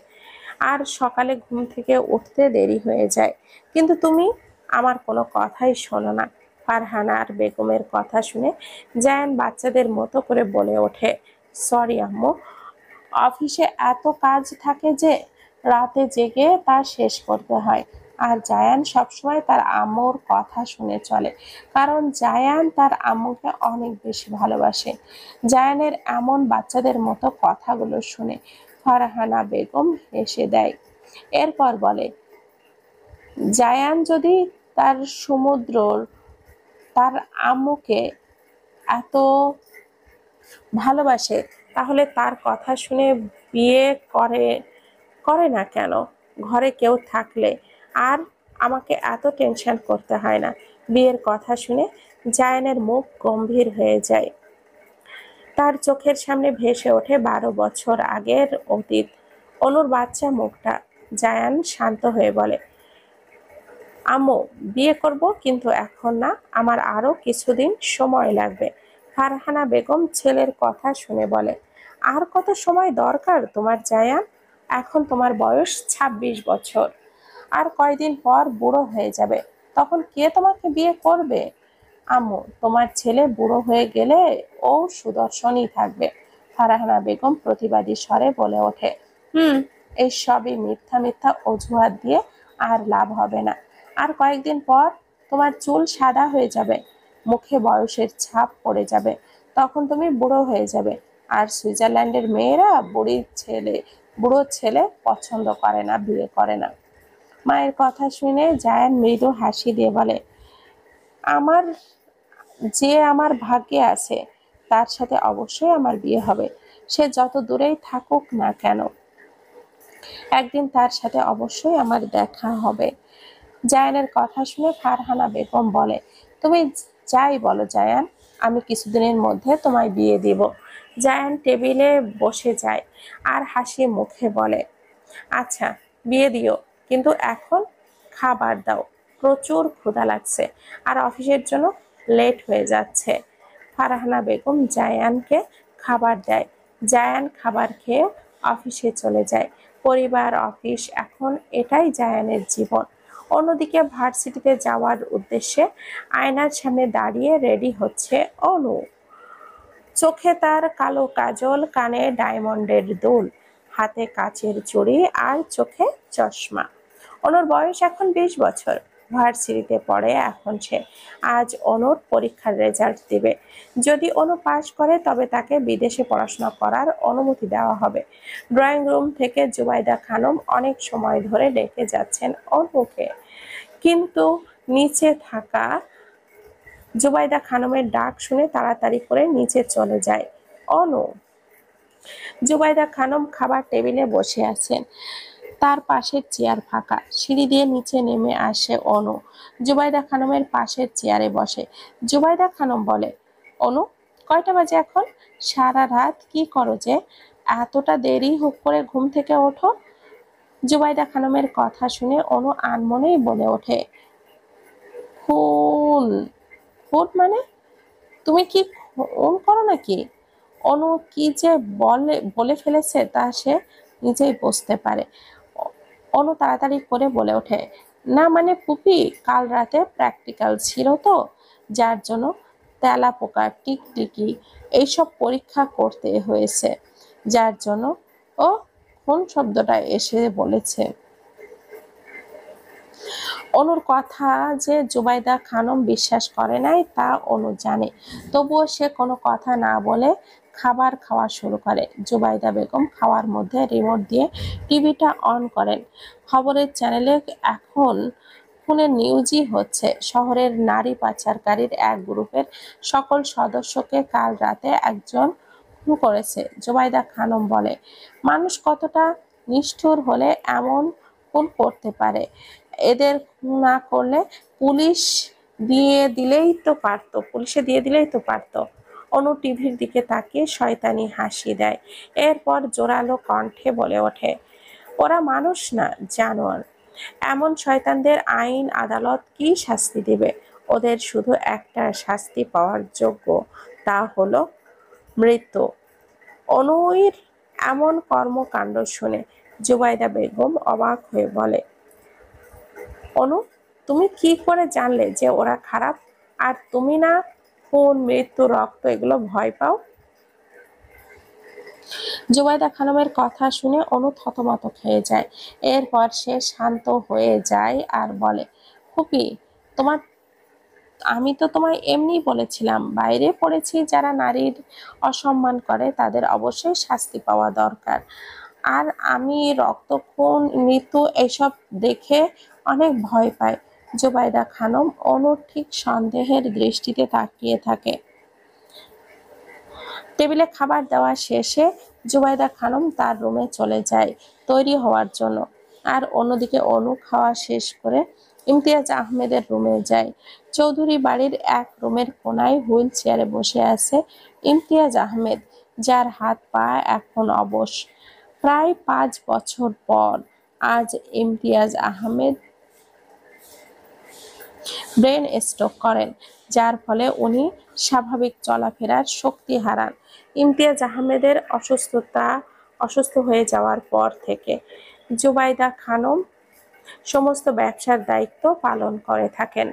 আর সকালে ঘুম থেকে উঠতে দেরি হয়ে যায়। কিন্তু তুমি আমার কোনো কথাই শোনো না। ফারহানার বেগমের কথা শুনে জায়ান বাচ্চাদের মতো করে বলে ওঠে, সরি আম্মু, অফিসে এত কাজ থাকে যে রাতে জেগে তা শেষ করতে হয়। আর জায়ান সবসময় তার আম্মুর কথা শুনে চলে, কারণ জায়ান তার আম্মুকে অনেক বেশি ভালোবাসে। জায়ানের এমন বাচ্চাদের মতো কথাগুলো শুনে ফারহানা বেগম হেসে দেয়। এরপর বলে, জায়ান যদি তার সমুদ্রর তার আম্মুকে এত ভালোবাসে, তাহলে তার কথা শুনে বিয়ে করে করে না কেন? ঘরে কেউ থাকলে আর আমাকে এত টেনশন করতে হয় না। বিয়ের কথা শুনে জায়ানের মুখ গম্ভীর হয়ে যায়। তার চোখের সামনে ভেসে ওঠে 12 বছর আগের অতীত, অনুর বাচ্চা মুখটা। জায়ান শান্ত হয়ে বলে, আম্মু বিয়ে করব, কিন্তু এখন না, আমার আরো কিছুদিন সময় লাগবে। ফারহানা বেগম ছেলের কথা শুনে বলে, আর কত সময় দরকার তোমার জায়ান? এখন তোমার বয়স 26 বছর, আর কয়দিন পর বুড়ো হয়ে যাবে, তখন কে তোমাকে বিয়ে করবে? আম্মু তোমার ছেলে বুড়ো হয়ে গেলে ও সুদর্শনই থাকবে। ফারহানা বেগম প্রতিবাদী স্বরে বলে ওঠে, এই সবই মিথ্যা মিথ্যা অজুহাত দিয়ে আর লাভ হবে না। আর কয়েকদিন পর তোমার চুল সাদা হয়ে যাবে, মুখে বয়সের ছাপ পড়ে যাবে, তখন তুমি বুড়ো হয়ে যাবে। আর সুইজারল্যান্ডের মেয়েরা বুড়ো ছেলে পছন্দ করে না, বিয়ে করে না। মায়ের কথা শুনে জায়ান মৃদু হাসি দিয়ে বলে, আমার আমার ভাগ্যে আছে তার সাথে অবশ্যই আমার বিয়ে হবে। সে যত দূরেই থাকুক না কেন, একদিন তার সাথে অবশ্যই আমার দেখা হবে। জায়ানের কথা শুনে ফারহানা বেগম বলে, তুমি যাই বলো জায়ান, আমি কিছুদিনের মধ্যে তোমায় বিয়ে দিব। জায়ান টেবিলে বসে যায় আর হাসি মুখে বলে, আচ্ছা বিয়ে দিও, কিন্তু এখন খাবার দাও, প্রচুর ক্ষুধা লাগছে আর অফিসের জন্য লেট হয়ে যাচ্ছে। ফারহানা বেগম জায়ানকে খাবার দেয়। জায়ান খাবার খেয়ে অফিসে চলে যায়। পরিবার, অফিস, এখন এটাই জায়ানের জীবন। অন্যদিকে ভার্সিটিতে যাওয়ার উদ্দেশ্যে আয়নার সামনে দাঁড়িয়ে রেডি হচ্ছে অনু। চোখে তার কালো কাজল, কানে ডায়মন্ডের দুল, হাতে কাচের চুড়ি আর চোখে চশমা। অনুর বয়স এখন 20 বছর। ভার্সিটিতে পড়ে এখন সে। আজ অনুর পরীক্ষার রেজাল্ট দিবে। যদি অনু পাশ করে তবে তাকে বিদেশে পড়াশোনা করার অনুমতি দেওয়া হবে। ড্রয়িং রুম থেকে জুবাইদা খানম অনেক সময় ধরে ডেকে যাচ্ছেন অনুকে, কিন্তু নিচে থাকা জুবাইদা খানমের ডাক শুনে তাড়াতাড়ি করে নিচে চলে যায় অনু। জুবাইদা খানম খাবার টেবিলে বসে আছেন, তার পাশের চেয়ার ফাঁকা। সিঁড়ি দিয়ে নিচে নেমে আসে অনু, জুবাইদা খানমের পাশের চেয়ারে বসে। জুবাইদা খানম বলে, অনু কয়টা বাজে এখন? সারা রাত কি করো যে এতটা দেরি করে ঘুম থেকে ওঠো? জুবাইদা খানমের কথা শুনে অনু আনমনেই বলে ওঠে, খুন? খুন মানে? তুমি কি খুন করো নাকি? অনু কি যে বলে ফেলেছে তা সে নিজেই বুঝতে পারে। অনু তাড়াতাড়ি করে বলে ওঠে, না মানে পুপি, কাল রাতে প্র্যাকটিক্যাল ছিল তো, যার জন্য তেলাপোকা, টিকটিকি এইসব পরীক্ষা করতে হয়েছে, যার জন্য ও খুন শব্দটা এসে বলেছে। অনুর কথা যে জুবাইদা খানম বিশ্বাস করে নাই তা অনু জানে, তবুও সে কোনো কথা না বলে খাবার খাওয়া শুরু করে। জুবাইদা বেগম খাওয়ার মধ্যে রিমোট দিয়ে টিভিটা অন করেন। খবরের চ্যানেলে এখন খুনের নিউজই হচ্ছে। শহরের নারী পাচারকারীর এক গ্রুপের সকল সদস্যকে কাল রাতে একজন খুন করেছে। জুবাইদা খানম বলে, মানুষ কতটা নিষ্ঠুর হলে এমন খুন করতে পারে? এদের না করলে পুলিশে দিয়ে দিলেই তো পারতো। অনু টিভির দিকে তাকিয়ে শয়তানি হাসি দেয়। এরপর জোরালো কণ্ঠে বলে ওঠে, ওরা মানুষ না, জানোয়ার। এমন শয়তানদের আইন আদালত কি শাস্তি দিবে? ওদের শুধু একটা শাস্তি পাওয়ার যোগ্য, তা হলো মৃত্যু। অনুর এমন কর্মকাণ্ড শুনে জুবাইদা বেগম অবাক হয়ে বলে, অনু তুমি কি করে জানলে যে ওরা খারাপ? আর তুমি না খুন, মৃত্যু, রক্ত এগুলো ভয় পাও? জুবাইদা খানমের কথা শুনে অনু থতমত খেয়ে যায়। এরপর সে শান্ত হয়ে যায় আর বলে, খুপি, তোমার আমি তো তোমায় এমনি বলেছিলাম, বাইরে পড়েছি যারা নারীর অসম্মান করে তাদের অবশ্যই শাস্তি পাওয়া দরকার। আর আমি রক্তক্ষরণ, মৃত্যু এসব দেখে অনেক ভয় পাই। জুবাইদা খানম অনুর ঠিক সন্দেহের দৃষ্টিতে তাকিয়ে থাকে। টেবিলে খাবার দেওয়া শেষে জুবাইদা খানম তার রুমে চলে যায় তৈরি হওয়ার জন্য। আর অন্যদিকে অনু খাওয়া শেষ করে ইমতিয়াজ আহমেদের রুমে যায়। চৌধুরী বাড়ির এক রুমের কোনায় হুইল চেয়ারে বসে আছে ইমতিয়াজ আহমেদ, যার হাত পা এখন অবশ। প্রায় 5 বছর পর আজ ইমতিয়াজ আহমেদ ব্রেন স্ট্রোক করেন, যার ফলে উনি স্বাভাবিক চলাফেরার শক্তি হারান। ইমতিয়াজ আহমেদের অসুস্থ হয়ে যাওয়ার পর থেকে জুবাইদা খানম সমস্ত ব্যবসার দায়িত্ব পালন করে থাকেন।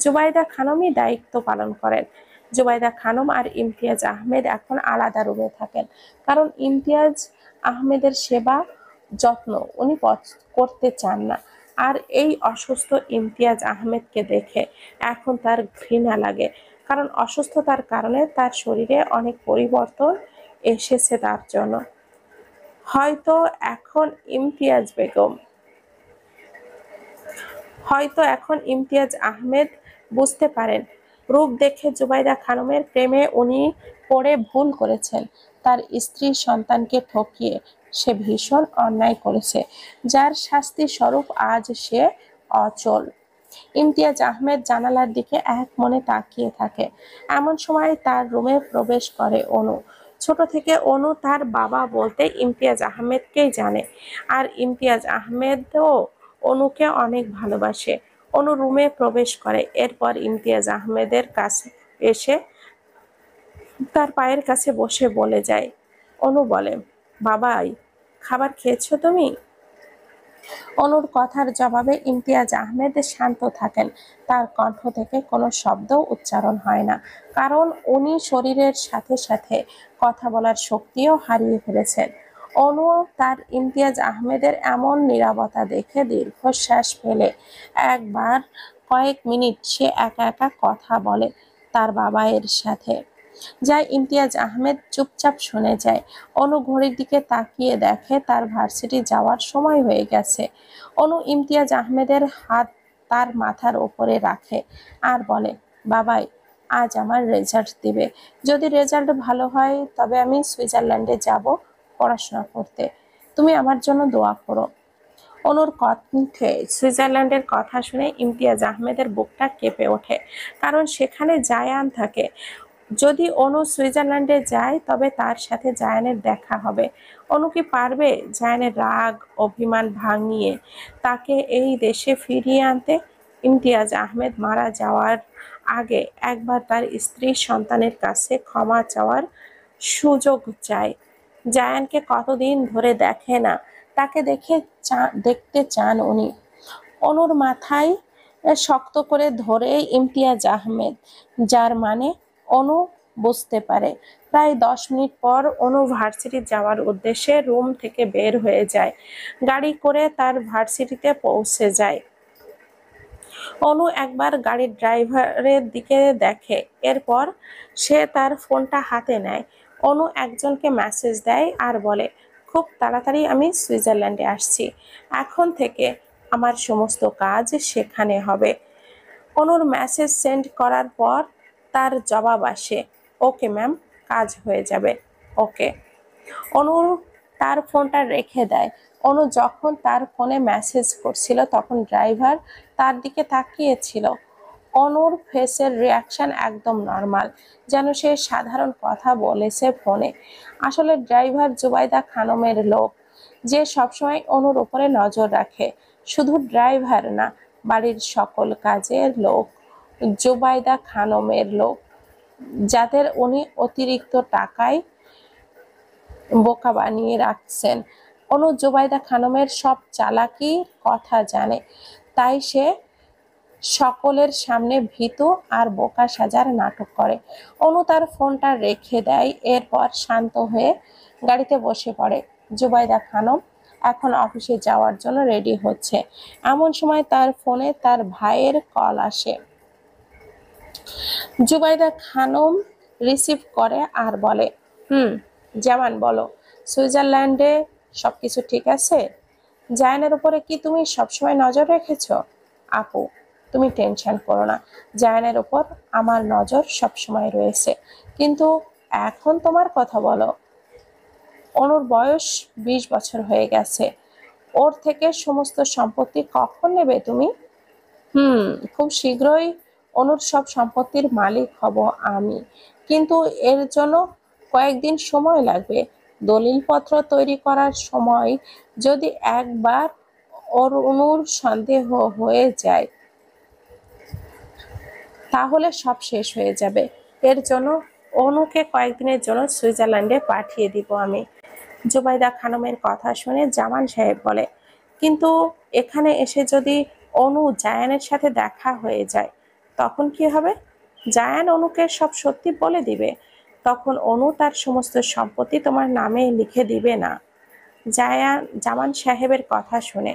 জুবাইদা খানমই দায়িত্ব পালন করেন। জুবাইদা খানম আর ইমতিয়াজ আহমেদ এখন আলাদা রুমে থাকেন, কারণ ইমতিয়াজ আহমেদের সেবা যত্ন উনি করতে চান না। আর এই অসুস্থ ইমতিয়াজ আহমেদকে দেখে এখন তার ঘৃণা লাগে, কারণ অসুস্থতার কারণে তার শরীরে অনেক পরিবর্তন এসেছে তার জন্য। হয়তো এখন ইমতিয়াজ আহমেদ বুঝতে পারেন, রূপ দেখে জুবাইদা খানমের প্রেমে উনি পড়ে ভুল করেছেন। তার স্ত্রী সন্তানকে ঠকিয়ে সে ভীষণ অন্যায় করেছে, যার শাস্তি স্বরূপ আজ সে অচল। ইমতিয়াজ আহমেদ জানালার দিকে এক মনে তাকিয়ে থাকে। এমন সময় তার রুমে প্রবেশ করে অনু। ছোট থেকে অনু তার বাবা বলতে ইমতিয়াজ আহমেদকেই জানে, আর ইমতিয়াজ আহমেদও অনুকে অনেক ভালোবাসে। অনু রুমে প্রবেশ করে, এরপর ইমতিয়াজ আহমেদের কাছে এসে তার পায়ের কাছে বসে বলে যায়। অনু বলে, বাবাই, খাবার খেয়েছো তুমি? অনুর কথার জবাবে ইমতিয়াজ আহমেদ শান্ত থাকেন। তার কণ্ঠ থেকে কোনো শব্দ উচ্চারণ হয় না, কারণ উনি শরীরের সাথে সাথে কথা বলার শক্তিও হারিয়ে ফেলেছেন। অনু তার ইমতিয়াজ আহমেদের এমন নীরবতা দেখে দীর্ঘশ্বাস ফেলে একবার কয়েক মিনিট সে একা একা কথা বলে তার বাবাইয়ের সাথে, যা ইমতিয়াজ আহমেদ চুপচাপ শুনে যায়। অনু ঘড়ির দিকে তাকিয়ে দেখে তার ভার্সিটি যাওয়ার সময় হয়ে গেছে। অনু ইমতিয়াজ আহমেদের হাত তার মাথার ওপরে রাখে আর বলে, বাবাই, আজ আমার রেজাল্ট দিবে। যদি রেজাল্ট ভালো হয় তবে আমি সুইজারল্যান্ডে যাব পড়াশোনা করতে। তুমি আমার জন্য দোয়া করো। অনুর কণ্ঠে সুইজারল্যান্ডের কথা শুনে ইমতিয়াজ আহমেদের বুকটা কেঁপে ওঠে, কারণ সেখানে জায়ান থাকে। যদি অনু সুইজারল্যান্ডে যায় তবে তার সাথে জায়ানের দেখা হবে। অনু কি পারবে জায়ানের রাগ অভিমান ভাঙিয়ে তাকে এই দেশে ফিরিয়ে আনতে? ইমতিয়াজ আহমেদ মারা যাওয়ার আগে একবার তার স্ত্রী সন্তানের কাছে ক্ষমা চাওয়ার সুযোগ চায়। জায়ানকে কতদিন ধরে দেখে না, তাকে দেখতে চান উনি। অনুর মাথায় শক্ত করে ধরে ইমতিয়াজ আহমেদ, যার মানে অনু বুঝতে পারে। প্রায় 10 মিনিট পর অনু ভার্সিটি যাওয়ার উদ্দেশ্যে রুম থেকে বের হয়ে যায়। গাড়ি করে তার ভার্সিটিতে পৌঁছে যায়। অনু একবার গাড়ির ড্রাইভারের দিকে দেখে, এরপর সে তার ফোনটা হাতে নেয়। অনু একজনকে মেসেজ দেয় আর বলে, খুব তাড়াতাড়ি আমি সুইজারল্যান্ডে আসছি। এখন থেকে আমার সমস্ত কাজ সেখানে হবে। অনুর মেসেজ সেন্ড করার পর তার জবাব আসে, ওকে ম্যাম, কাজ হয়ে যাবে। ওকে। অনু তার ফোনটা রেখে দেয়। অনু যখন তার ফোনে মেসেজ করছিল তখন ড্রাইভার তার দিকে তাকিয়েছিল। অনুর ফেসের রিয়াকশন একদম নর্মাল, যেন সে সাধারণ কথা বলেছে ফোনে। আসলে ড্রাইভার জুবাইদা খানমের লোক, যে সবসময় অনুর উপরে নজর রাখে। শুধু ড্রাইভার না, বাড়ির সকল কাজের লোক জুবাইদা খানমের লোক, যাদের উনি অতিরিক্ত টাকায় বোকা বানিয়ে রাখছেন। অনু জুবাইদা খানমের সব চালাকির কথা জানে, তাই সে সকলের সামনে ভীতু আর বোকা সাজার নাটক করে। অনু তার ফোনটা রেখে দেয়, এরপর শান্ত হয়ে গাড়িতে বসে পড়ে। জুবাইদা খানম এখন অফিসে যাওয়ার জন্য রেডি হচ্ছে। এমন সময় তার ফোনে তার ভাইয়ের কল আসে। জুবাইদা খানম রিসিভ করে আর বলে, জামান বলো, সুইজারল্যান্ডে সবকিছু ঠিক আছে? জায়ানের উপরে কি তুমি সবসময় নজর রেখেছো? আপু, তুমি টেনশন করো না, জায়ানের উপর আমার নজর সবসময় রয়েছে। কিন্তু এখন তোমার কথা বলো। অনুর বয়স 20 বছর হয়ে গেছে, ওর থেকে সমস্ত সম্পত্তি কখন নেবে তুমি? খুব শীঘ্রই অনুর সব সম্পত্তির মালিক হব আমি, কিন্তু এর জন্য কয়েকদিন সময় লাগবে। দলিলপত্র তৈরি করার সময় যদি একবার অনুর সন্দেহ হয়ে যায় তাহলে সব শেষ হয়ে যাবে। এর জন্য অনুকে কয়েকদিনের জন্য সুইজারল্যান্ডে পাঠিয়ে দিব আমি। জুবাইদা খানমের কথা শুনে জামান সাহেব বলে, কিন্তু এখানে এসে যদি অনু জায়ানের সাথে দেখা হয়ে যায় তখন কি হবে? জায়ান অনুকে সব সত্যি বলে দিবে, তখন অনু তার সমস্ত সম্পত্তি তোমার নামে লিখে দিবে না। জামান সাহেবের কথা শুনে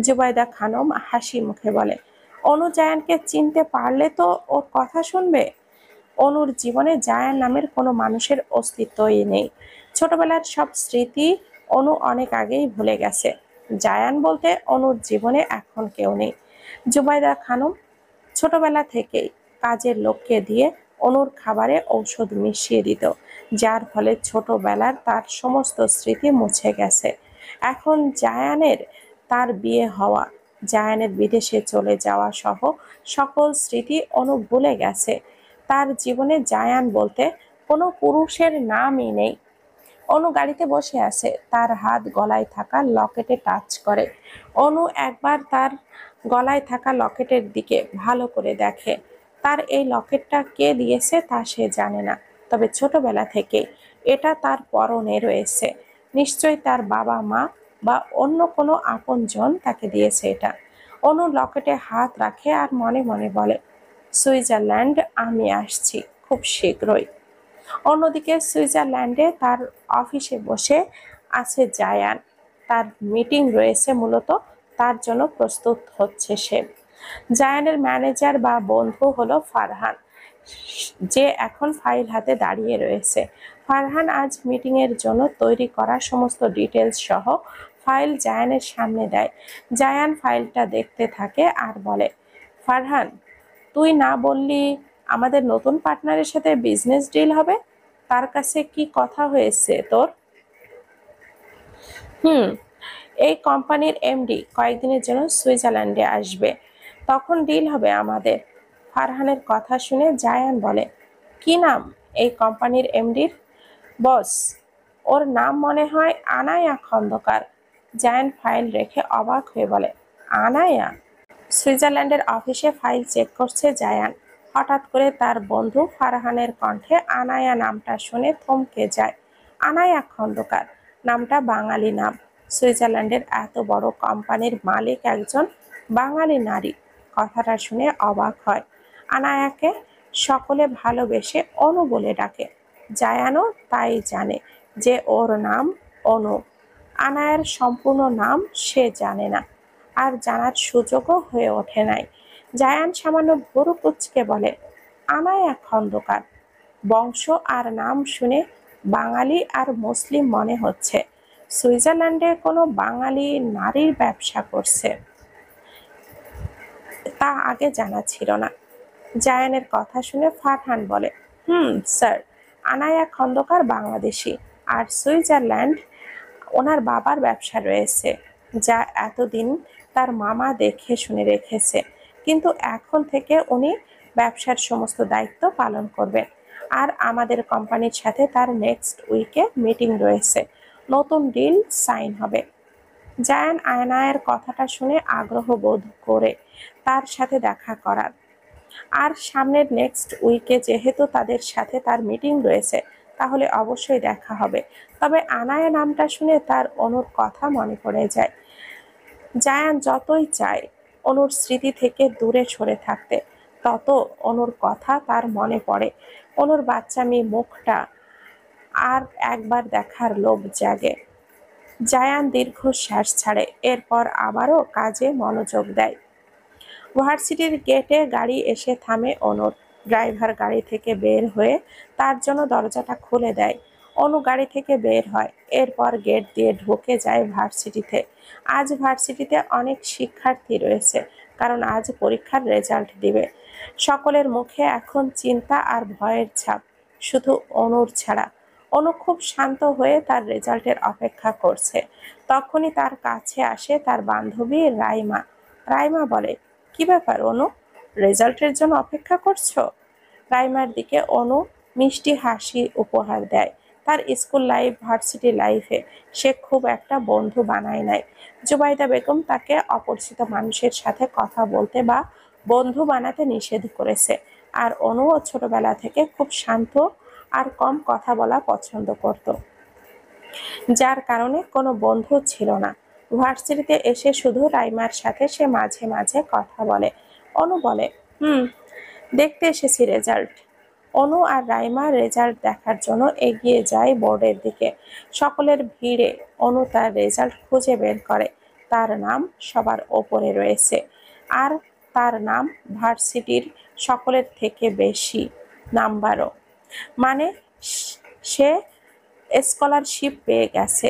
জুবাইদা খানম হাসি মুখে বলে, অনু জায়ানকে চিনতে পারলে তো ওর কথা শুনবে। অনুর জীবনে জায়ান নামের কোনো মানুষের অস্তিত্বই নেই। ছোটবেলার সব স্মৃতি অনু অনেক আগেই ভুলে গেছে। জায়ান বলতে অনুর জীবনে এখন কেউ নেই। জুবাইদা খানম ছোটবেলা থেকেই কাজের লোককে দিয়ে অনুর খাবারে ঔষধ মিশিয়ে দিত, যার ফলে ছোটবেলার তার সমস্ত স্মৃতি মুছে গেছে। এখন জায়ানের, তার বিয়ে হওয়া, জায়ানের বিদেশে চলে যাওয়া সহ সকল স্মৃতি অনু ভুলে গেছে। তার জীবনে জায়ান বলতে কোনো পুরুষের নামই নেই। অনু গাড়িতে বসে আছে, তার হাত গলায় থাকা লকেটে টাচ করে। অনু একবার তার গলায় থাকা লকেটের দিকে ভালো করে দেখে। তার এই লকেটটা কে দিয়েছে তা সে জানে না, তবে ছোটবেলা থেকে এটা তার পরনে রয়েছে। নিশ্চয়ই তার বাবা মা বা অন্য কোনো আপনজন তাকে দিয়েছে এটা। অনু লকেটে হাত রাখে আর মনে মনে বলে, সুইজারল্যান্ড আমি আসছি খুব শীঘ্রই। অন্যদিকে সুইজারল্যান্ডে তার অফিসে বসে আছে জায়ান। তার মিটিং রয়েছে, মূলত তার জন্য প্রস্তুত হচ্ছে সে। জায়ানের ম্যানেজার বা বন্ধু হলো ফারহান, যে এখন ফাইল হাতে দাঁড়িয়ে রয়েছে। ফারহান আজ মিটিং এর জন্য তৈরি করা সমস্ত ডিটেলস সহ ফাইল জায়ানের সামনে দেয়। জায়ান ফাইলটা দেখতে থাকে আর বলে, ফারহান, তুই না বললি আমাদের নতুন পার্টনারের সাথে বিজনেস ডিল হবে? তার কাছে কি কথা হয়েছে তোর? হুম, এই কোম্পানির এমডি কয়েকদিনের জন্য সুইজারল্যান্ডে আসবে, তখন ডিল হবে আমাদের। ফারহানের কথা শুনে জায়ান বলে, কি নাম এই কোম্পানির এমডির? বস, ওর নাম মনে হয় আনায়া খন্দকার। জায়ান ফাইল রেখে অবাক হয়ে বলে, আনায়া? সুইজারল্যান্ডের অফিসে ফাইল চেক করছে জায়ান। হঠাৎ করে তার বন্ধু ফারহানের কণ্ঠে আনায়া নামটা শুনে থমকে যায়। আনায়া খন্দকার নামটা বাঙালি নাম। সুইজারল্যান্ডের এত বড় কোম্পানির মালিক একজন বাঙালি নারী। কথাটা শুনে অবাক হয়। আনায়াকে সকলে ভালোবেসে অনু বলে ডাকে। জায়ানও তাই জানে যে ওর নাম অনু। আনায়ার সম্পূর্ণ নাম সে জানে না, আর জানার সুযোগও হয়ে ওঠে নাই। জায়ান সামান্য ভুরু কুঁচকে বলে, আনায়া খন্দকার? বংশ আর নাম শুনে বাঙালি আর মুসলিম মনে হচ্ছে। সুইজারল্যান্ডে কোনো বাঙালি নারীর ব্যবসা করছে, তা আগে জানা ছিল না। জায়ানের কথা শুনে ফারহান বলে, স্যার, আনায়া খন্দকার বাংলাদেশি, আর সুইজারল্যান্ড ওনার বাবার ব্যবসা রয়েছে, যা এতদিন তার মামা দেখে শুনে রেখেছে। কিন্তু এখন থেকে উনি ব্যবসার সমস্ত দায়িত্ব পালন করবেন। আর আমাদের কোম্পানির সাথে তার নেক্সট উইকে মিটিং রয়েছে, নতুন ডিল সাইন হবে। জায়ান আয়নায়ের কথাটা শুনে আগ্রহ বোধ করে তার সাথে দেখা করার। আর সামনের নেক্সট উইকে যেহেতু তাদের সাথে তার মিটিং রয়েছে, তাহলে অবশ্যই দেখা হবে। তবে আনায়া নামটা শুনে তার অনুর কথা মনে পড়ে যায়। জায়ান যতই চায় অনুর স্মৃতি থেকে দূরে সরে থাকতে, তত অনুর কথা তার মনে পড়ে। অনুর বাচ্চা মেয়ে মুখটা আর একবার দেখার লোভ জাগে। জায়ান দীর্ঘশ্বাস ছাড়ে, এরপর আবারও কাজে মনোযোগ দেয়। ভার্সিটির গেটে গাড়ি এসে থামে অনুর। ড্রাইভার গাড়ি থেকে বের হয়ে তার জন্য দরজাটা খুলে দেয়। অনু গাড়ি থেকে বের হয়, এরপর গেট দিয়ে ঢুকে যায় ভার্সিটিতে। আজ ভার্সিটিতে অনেক শিক্ষার্থী রয়েছে, কারণ আজ পরীক্ষার রেজাল্ট দিবে। সকলের মুখে এখন চিন্তা আর ভয়ের ছাপ, শুধু অনুর ছাড়া। অনু খুব শান্ত হয়ে তার রেজাল্টের অপেক্ষা করছে। তখনই তার কাছে আসে তার বান্ধবী রাইমা। রাইমা বলে, কি ব্যাপার অনু, রেজাল্টের জন্য অপেক্ষা করছো? রাইমার দিকে অনু মিষ্টি হাসি উপহার দেয়। তার স্কুল লাইফ, ভার্সিটি লাইফে সে খুব একটা বন্ধু বানায় নাই। জুবাইদা বেগম তাকে অপরিচিত মানুষের সাথে কথা বলতে বা বন্ধু বানাতে নিষেধ করেছে। আর অনুও ছোটবেলা থেকে খুব শান্ত আর কম কথা বলা পছন্দ করত, যার কারণে কোনো বন্ধু ছিল না। ভার্সিটিতে এসে শুধু রাইমার সাথে সে মাঝে মাঝে কথা বলে। অনু বলে, দেখতে এসেছি রেজাল্ট। অনু আর রাইমা রেজাল্ট দেখার জন্য এগিয়ে যায় বোর্ডের দিকে। সকলের ভিড়ে অনু তার রেজাল্ট খুঁজে বের করে। তার নাম সবার ওপরে রয়েছে, আর তার নাম ভার্সিটির সকলের থেকে বেশি নাম্বারও। মানে সে স্কলারশিপ পেয়ে গেছে।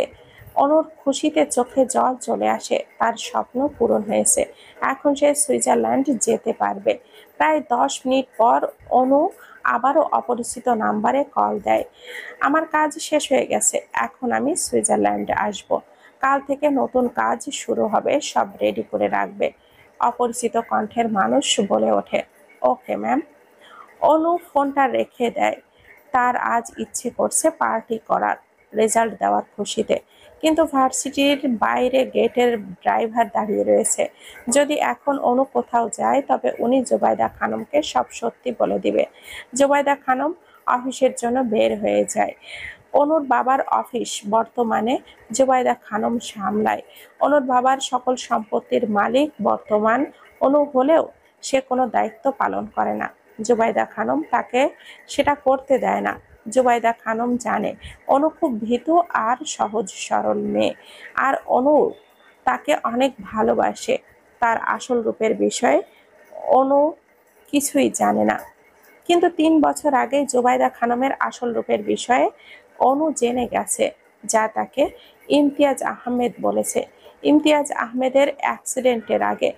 অনুর খুশিতে চোখে জল চলে আসে, তার স্বপ্ন পূরণ হয়েছে। এখন সে সুইজারল্যান্ড যেতে পারবে। প্রায় 10 মিনিট পর অনু আবারও অপরিচিত নাম্বারে কল দেয়। আমার কাজ শেষ হয়ে গেছে, এখন আমি সুইজারল্যান্ডে আসব। কাল থেকে নতুন কাজ শুরু হবে, সব রেডি করে রাখবে। অপরিচিত কণ্ঠের মানুষ বলে ওঠে, ওকে ম্যাম। অনু ফোনটা রেখে দেয়। তার আজ ইচ্ছে করছে পার্টি করার। রেজাল্ট দেওয়ার খুশিতে। কিন্তু ভার্সিটির বাইরে গেটের ড্রাইভার দাঁড়িয়ে রয়েছে। যদি এখন অনু কোথাও যায় তবে উনি জুবাইদা খানমকে সব সত্যি বলে দিবে। জুবাইদা খানম অফিসের জন্য বের হয়ে যায়। অনুর বাবার অফিস বর্তমানে জুবাইদা খানম সামলায়। অনুর বাবার সকল সম্পত্তির মালিক বর্তমান অনু হলেও সে কোনো দায়িত্ব পালন করে না। জুবাইদা খানম তাকে সেটা করতে দেয় না। জুবাইদা খানম জানে অনু খুব ভীতু আর সহজ সরল মেয়ে, আর অনু তাকে অনেক ভালোবাসে। তার আসল রূপের বিষয়ে অনু কিছুই জানে না। কিন্তু 3 বছর আগে জুবাইদা খানমের আসল রূপের বিষয়ে অনু জেনে গেছে, যা তাকে ইমতিয়াজ আহমেদ বলেছে। ইমতিয়াজ আহমেদের অ্যাক্সিডেন্টের আগে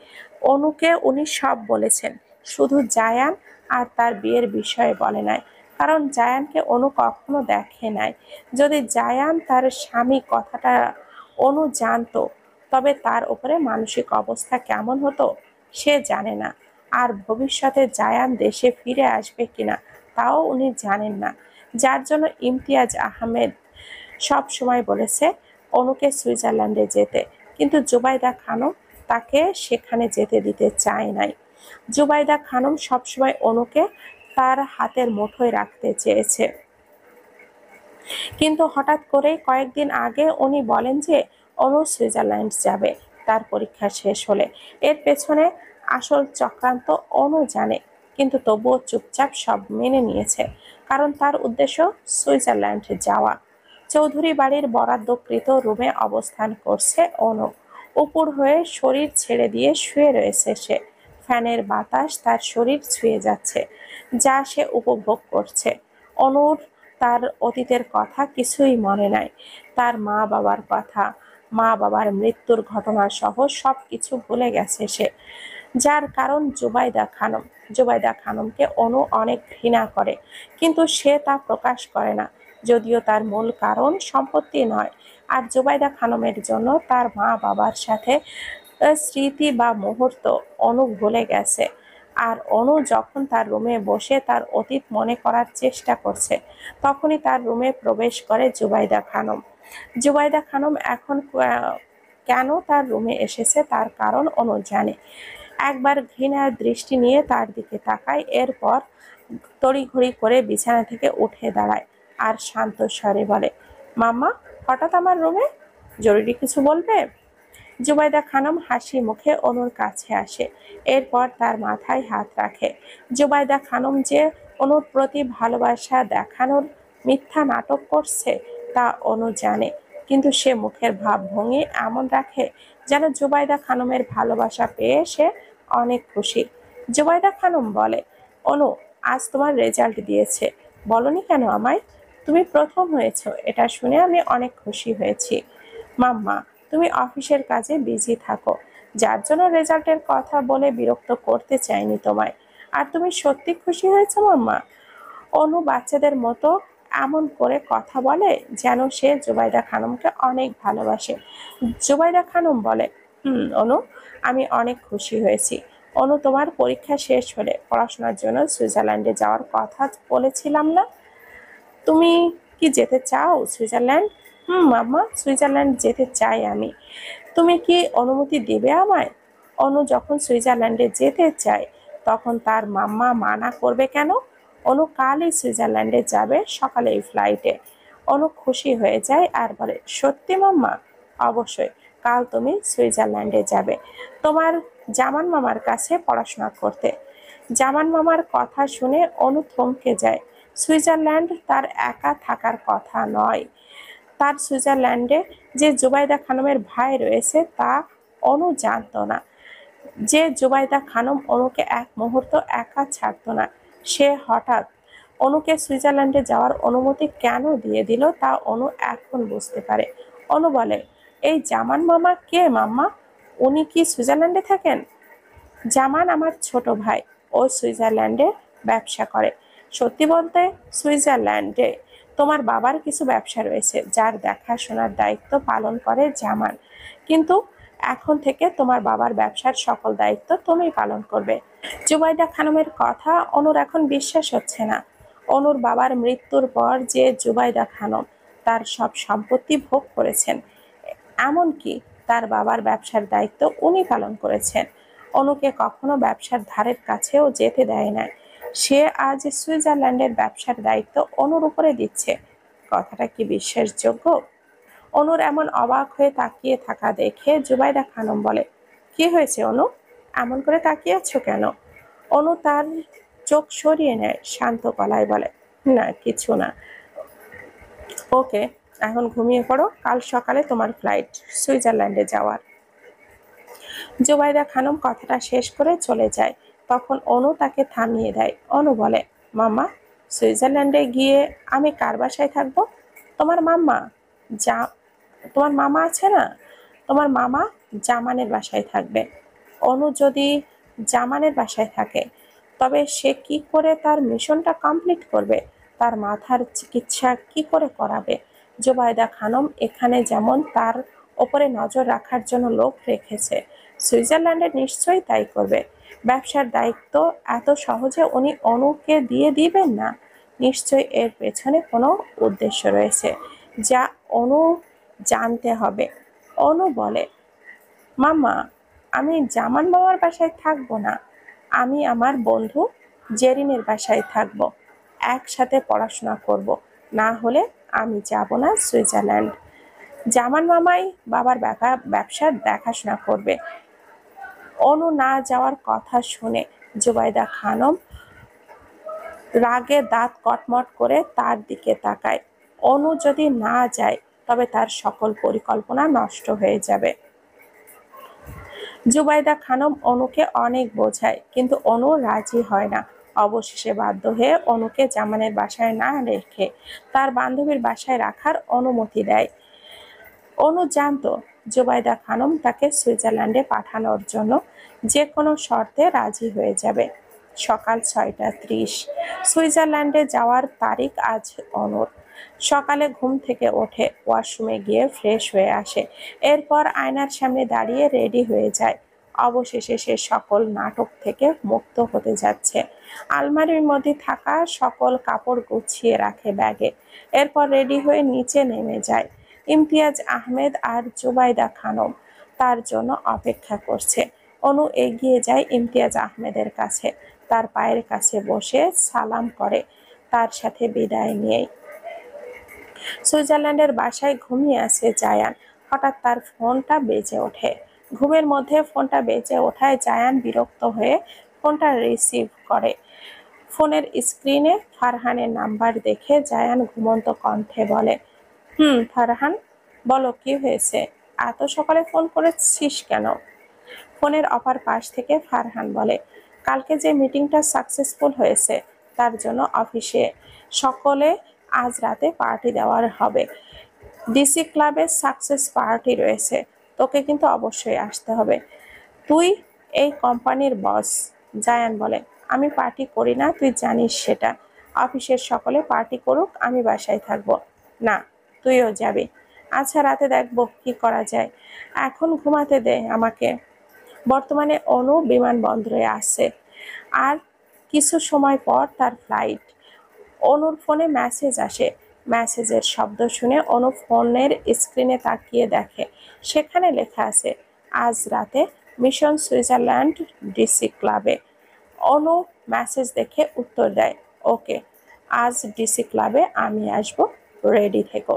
অনুকে উনি সব বলেছেন, শুধু জায়ান আর তার বিয়ের বিষয়ে বলে নাই, কারণ জায়ানকে অনু কখনো দেখে নাই। যদি জায়ান তার স্বামী কথাটা অনু জানতো তবে তার উপরে মানসিক অবস্থা কেমন হতো সে জানে না। আর ভবিষ্যতে জায়ান দেশে ফিরে আসবে কিনা তাও উনি জানেন না। যার জন্য ইমতিয়াজ আহমেদ সব সময় বলেছে অনুকে সুইজারল্যান্ডে যেতে, কিন্তু জুবাইদা খানম তাকে সেখানে যেতে দিতে চায় নাই। জুবাইদা খানম সবসময় অনুকে তার হাতের মুঠোয় রাখতে চেয়েছে। কিন্তু হঠাৎ করে কয়েকদিন আগে উনি বলেন যে অনু সুইজারল্যান্ড যাবে তার পরীক্ষা শেষ হলে। এর পেছনে আসল চক্রান্ত অনু জানে, কিন্তু তবুও চুপচাপ সব মেনে নিয়েছে, কারণ তার উদ্দেশ্য সুইজারল্যান্ড যাওয়া। চৌধুরী বাড়ির বরাদ্দকৃত রুমে অবস্থান করছে অনু। উপর হয়ে শরীর ছেড়ে দিয়ে শুয়ে রয়েছে সে। ফ্যানের বাতাস তার শরীর ছুঁয়ে যাচ্ছে, যা সে উপভোগ করছে। অনুর তার অতীতের কথা কিছুই মনে নাই। তার মা বাবার কথা, মা বাবার মৃত্যুর ঘটনা সহ সবকিছু ভুলে গেছে সে। যার কারণ জুবাইদা খানম। জুবাইদা খানমকে অনু অনেক ঘৃণা করে, কিন্তু সে তা প্রকাশ করে না। যদিও তার মূল কারণ সম্পত্তি নয়, আর জুবাইদা খানমের জন্য তার মা বাবার সাথে স্মৃতি বা মুহূর্ত অনু ভুলে গেছে। আর অনু যখন তার রুমে বসে তার অতীত মনে করার চেষ্টা করছে, তখনই তার রুমে প্রবেশ করে জুবাইদা খানম। জুবাইদা খানম এখন কেন তার রুমে এসেছে তার কারণ অনু জানে। একবার ঘৃণার দৃষ্টি নিয়ে তার দিকে তাকায়, এরপর তড়িঘড়ি করে বিছানা থেকে উঠে দাঁড়ায় আর শান্ত স্বরে বলে, মাম্মা, হঠাৎ আমার রুমে? জরুরি কিছু বলবে? জুবাইদা খানম হাসি মুখে অনুর কাছে আসে, এরপর তার মাথায় হাত রাখে। জুবাইদা খানম যে অনুর প্রতি ভালোবাসা দেখানোর মিথ্যা নাটক করছে তা অনু জানে, কিন্তু সে মুখের ভাবভঙ্গি এমন রাখে যেন জুবাইদা খানমের ভালোবাসা পেয়ে সে অনেক খুশি। জুবাইদা খানম বলে, অনু, আজ তোমার রেজাল্ট দিয়েছে, বলনি কেন আমায়? তুমি প্রথম হয়েছো, এটা শুনে আমি অনেক খুশি হয়েছি। মাম্মা, তুমি অফিসের কাজে বিজি থাকো, যার জন্য রেজাল্টের কথা বলে বিরক্ত করতে চাইনি তোমায়। আর তুমি সত্যি খুশি হয়েছো মাম্মা? অনু বাচ্চাদের মতো এমন করে কথা বলে যেন সে জুবাইদা খানমকে অনেক ভালোবাসে। জুবাইদা খানম বলে, অনু, আমি অনেক খুশি হয়েছি। অনু, তোমার পরীক্ষা শেষ হলে পড়াশোনার জন্য সুইজারল্যান্ডে যাওয়ার কথা বলেছিলাম না? তুমি কি যেতে চাও সুইজারল্যান্ড? মাম্মা, সুইজারল্যান্ড যেতে চাই আমি। তুমি কি অনুমতি দিবে আমায়? অনু যখন সুইজারল্যান্ডে যেতে চায় তখন তার মাম্মা মানা করবে কেন? অনু কালই সুইজারল্যান্ডে যাবে, সকালে এই ফ্লাইটে। অনু খুশি হয়ে যায় আর বলে, সত্যি মাম্মা? অবশ্যই, কাল তুমি সুইজারল্যান্ডে যাবে তোমার জামান মামার কাছে পড়াশোনা করতে। জামান মামার কথা শুনে অনু থমকে যায়। সুইজারল্যান্ড তার একা থাকার কথা নয়। তার সুইজারল্যান্ডে যে জুবাইদা খানমের ভাই রয়েছে তা অনু জানত না। যে জুবাইদা খানম অনুকে এক মুহূর্ত একা ছাড়ত না, সে হঠাৎ অনুকে সুইজারল্যান্ডে যাওয়ার অনুমতি কেন দিয়ে দিল তা অনু এখন বুঝতে পারে। অনু বলে, এই জামান মামা কে মাম্মা? উনি কি সুইজারল্যান্ডে থাকেন? জামান আমার ছোট ভাই, ও সুইজারল্যান্ডে ব্যবসা করে। সত্যি বলতে সুইজারল্যান্ডে তোমার বাবার কিছু ব্যবসা রয়েছে, যার দেখাশোনার দায়িত্ব পালন করে জামান। কিন্তু এখন থেকে তোমার বাবার ব্যবসার সকল দায়িত্ব তুমি পালন করবে। জুবাইদা খানমের কথা অনুর এখন বিশ্বাস হচ্ছে না। অনুর বাবার মৃত্যুর পর যে জুবাইদা খানম, তার সব সম্পত্তি ভোগ করেছেন, এমনকি তার বাবার ব্যবসার দায়িত্ব উনি পালন করেছেন। অনুকে কখনো ব্যবসার ধারের কাছেও যেতে দেয় না। সে আজ সুইজারল্যান্ডের ব্যবসার দায়িত্ব অনুর উপরে দিচ্ছে। কথাটা কি বিশ্বাসযোগ্য? অনুর এমন অবাক হয়ে তাকিয়ে থাকা দেখে জুবাইদা খানম বলে, কি হয়েছে অনু, এমন করে তাকিয়ে আছো কেন? অনু তার চোখ সরিয়ে নেয়, শান্ত গলায় বলে, না কিছু না। ওকে, এখন ঘুমিয়ে পড়ো, কাল সকালে তোমার ফ্লাইট সুইজারল্যান্ডে যাওয়ার। জুবাইদা খানম কথাটা শেষ করে চলে যায়। তখন অনু তাকে থামিয়ে দেয়। অনু বলে, মাম্মা, সুইজারল্যান্ডে গিয়ে আমি কার বাসায় থাকবো? তোমার মাম্মা, যা তোমার মামা আছে না, তোমার মামা জামানের বাসায় থাকবে। অনু যদি জামানের বাসায় থাকে, তবে সে কি করে তার মিশনটা কমপ্লিট করবে? তার মাথার চিকিৎসা কি করে করাবে? জুবাইদা খানম এখানে যেমন তার ওপরে নজর রাখার জন্য লোক রেখেছে, সুইজারল্যান্ডে নিশ্চয়ই তাই করবে। ব্যবসার দায়িত্ব এত সহজে উনি অনুকে দিয়ে দিবেন না। নিশ্চয়ই এর পেছনে কোনো উদ্দেশ্য রয়েছে, যা অনু জানতে হবে। অনু বলে, মাম্মা, আমি জামান মামার বাসায় থাকবো না, আমি আমার বন্ধু জেরিনের বাসায় থাকবো। একসাথে পড়াশোনা করব, না হলে আমি যাব না সুইজারল্যান্ড। জামান মামাই বাবার ব্যবসার দেখাশোনা করবে। অনু না যাওয়ার কথা শুনে জুবাইদা খানম রাগে দাঁত কটমট করে তার দিকে তাকায়। অনু যদি না যায়, তবে তার সকল পরিকল্পনা নষ্ট হয়ে যাবে। জুবাইদা খানম অনুকে অনেক বোঝায়, কিন্তু অনু রাজি হয় না। অবশেষে বাধ্য হয়ে অনুকে জামানের বাসায় না রেখে তার বান্ধবীর বাসায় রাখার অনুমতি দেয়। অনু জানতো জুবাইদা খানম তাকে সুইজারল্যান্ডে পাঠানোর জন্য যে কোনো শর্তে রাজি হয়ে যাবে। সকাল 6:30, সুইজারল্যান্ডে যাওয়ার তারিখ আজ অনুর। সকালে ঘুম থেকে ওঠে, ওয়াশরুমে গিয়ে ফ্রেশ হয়ে আসে, এরপর আয়নার সামনে দাঁড়িয়ে রেডি হয়ে যায়। অবশেষে সে সকল নাটক থেকে মুক্ত হতে যাচ্ছে। আলমারির মধ্যে থাকা সকল কাপড় গুছিয়ে রাখে ব্যাগে, এরপর রেডি হয়ে নিচে নেমে যায়। ইমতিয়াজ আহমেদ আর জুবাইদা খানম তার জন্য অপেক্ষা করছে। অনু এগিয়ে যায় ইমতিয়াজ আহমেদের কাছে, তার পায়ের কাছে বসে সালাম করে, তার সাথে বিদায় নিয়ে সুইজারল্যান্ডের বাসায় ঘুমিয়ে আছে জায়ান। হঠাৎ তার ফোনটা বেজে ওঠে। ঘুমের মধ্যে ফোনটা বেজে ওঠায় জায়ান বিরক্ত হয়ে ফোনটা রিসিভ করে। ফোনের স্ক্রিনে ফারহানের নাম্বার দেখে জায়ান ঘুমন্ত কণ্ঠে বলে, ফারহান, বলো কি হয়েছে, এত সকালে ফোন করেছিস কেন? ফোনের অপর পাশ থেকে ফারহান বলে, কালকে যে মিটিংটা সাকসেসফুল হয়েছে, তার জন্য অফিসে সকলে আজ রাতে পার্টি দেওয়ার হবে। ডিসি ক্লাবে সাকসেস পার্টি রয়েছে, তোকে কিন্তু অবশ্যই আসতে হবে। তুই এই কোম্পানির বস। জায়ান বলে, আমি পার্টি করি না, তুই জানিস সেটা। অফিসের সকলে পার্টি করুক, আমি বাসায় থাকবো। না, তুইও যাবি। আচ্ছা, রাতে দেখবো কি করা যায়, এখন ঘুমাতে দে আমাকে। বর্তমানে অনু বিমানবন্দরে আছে, আর কিছু সময় পর তার ফ্লাইট। অনুর ফোনে মেসেজ আসে। মেসেজের শব্দ শুনে অনু ফোনের স্ক্রিনে তাকিয়ে দেখে, সেখানে লেখা আছে, আজ রাতে মিশন সুইজারল্যান্ড ডিসি ক্লাবে। অনু মেসেজ দেখে উত্তর দেয়, ওকে, আজ ডিসি ক্লাবে আমি আসবো, রেডি থেকো।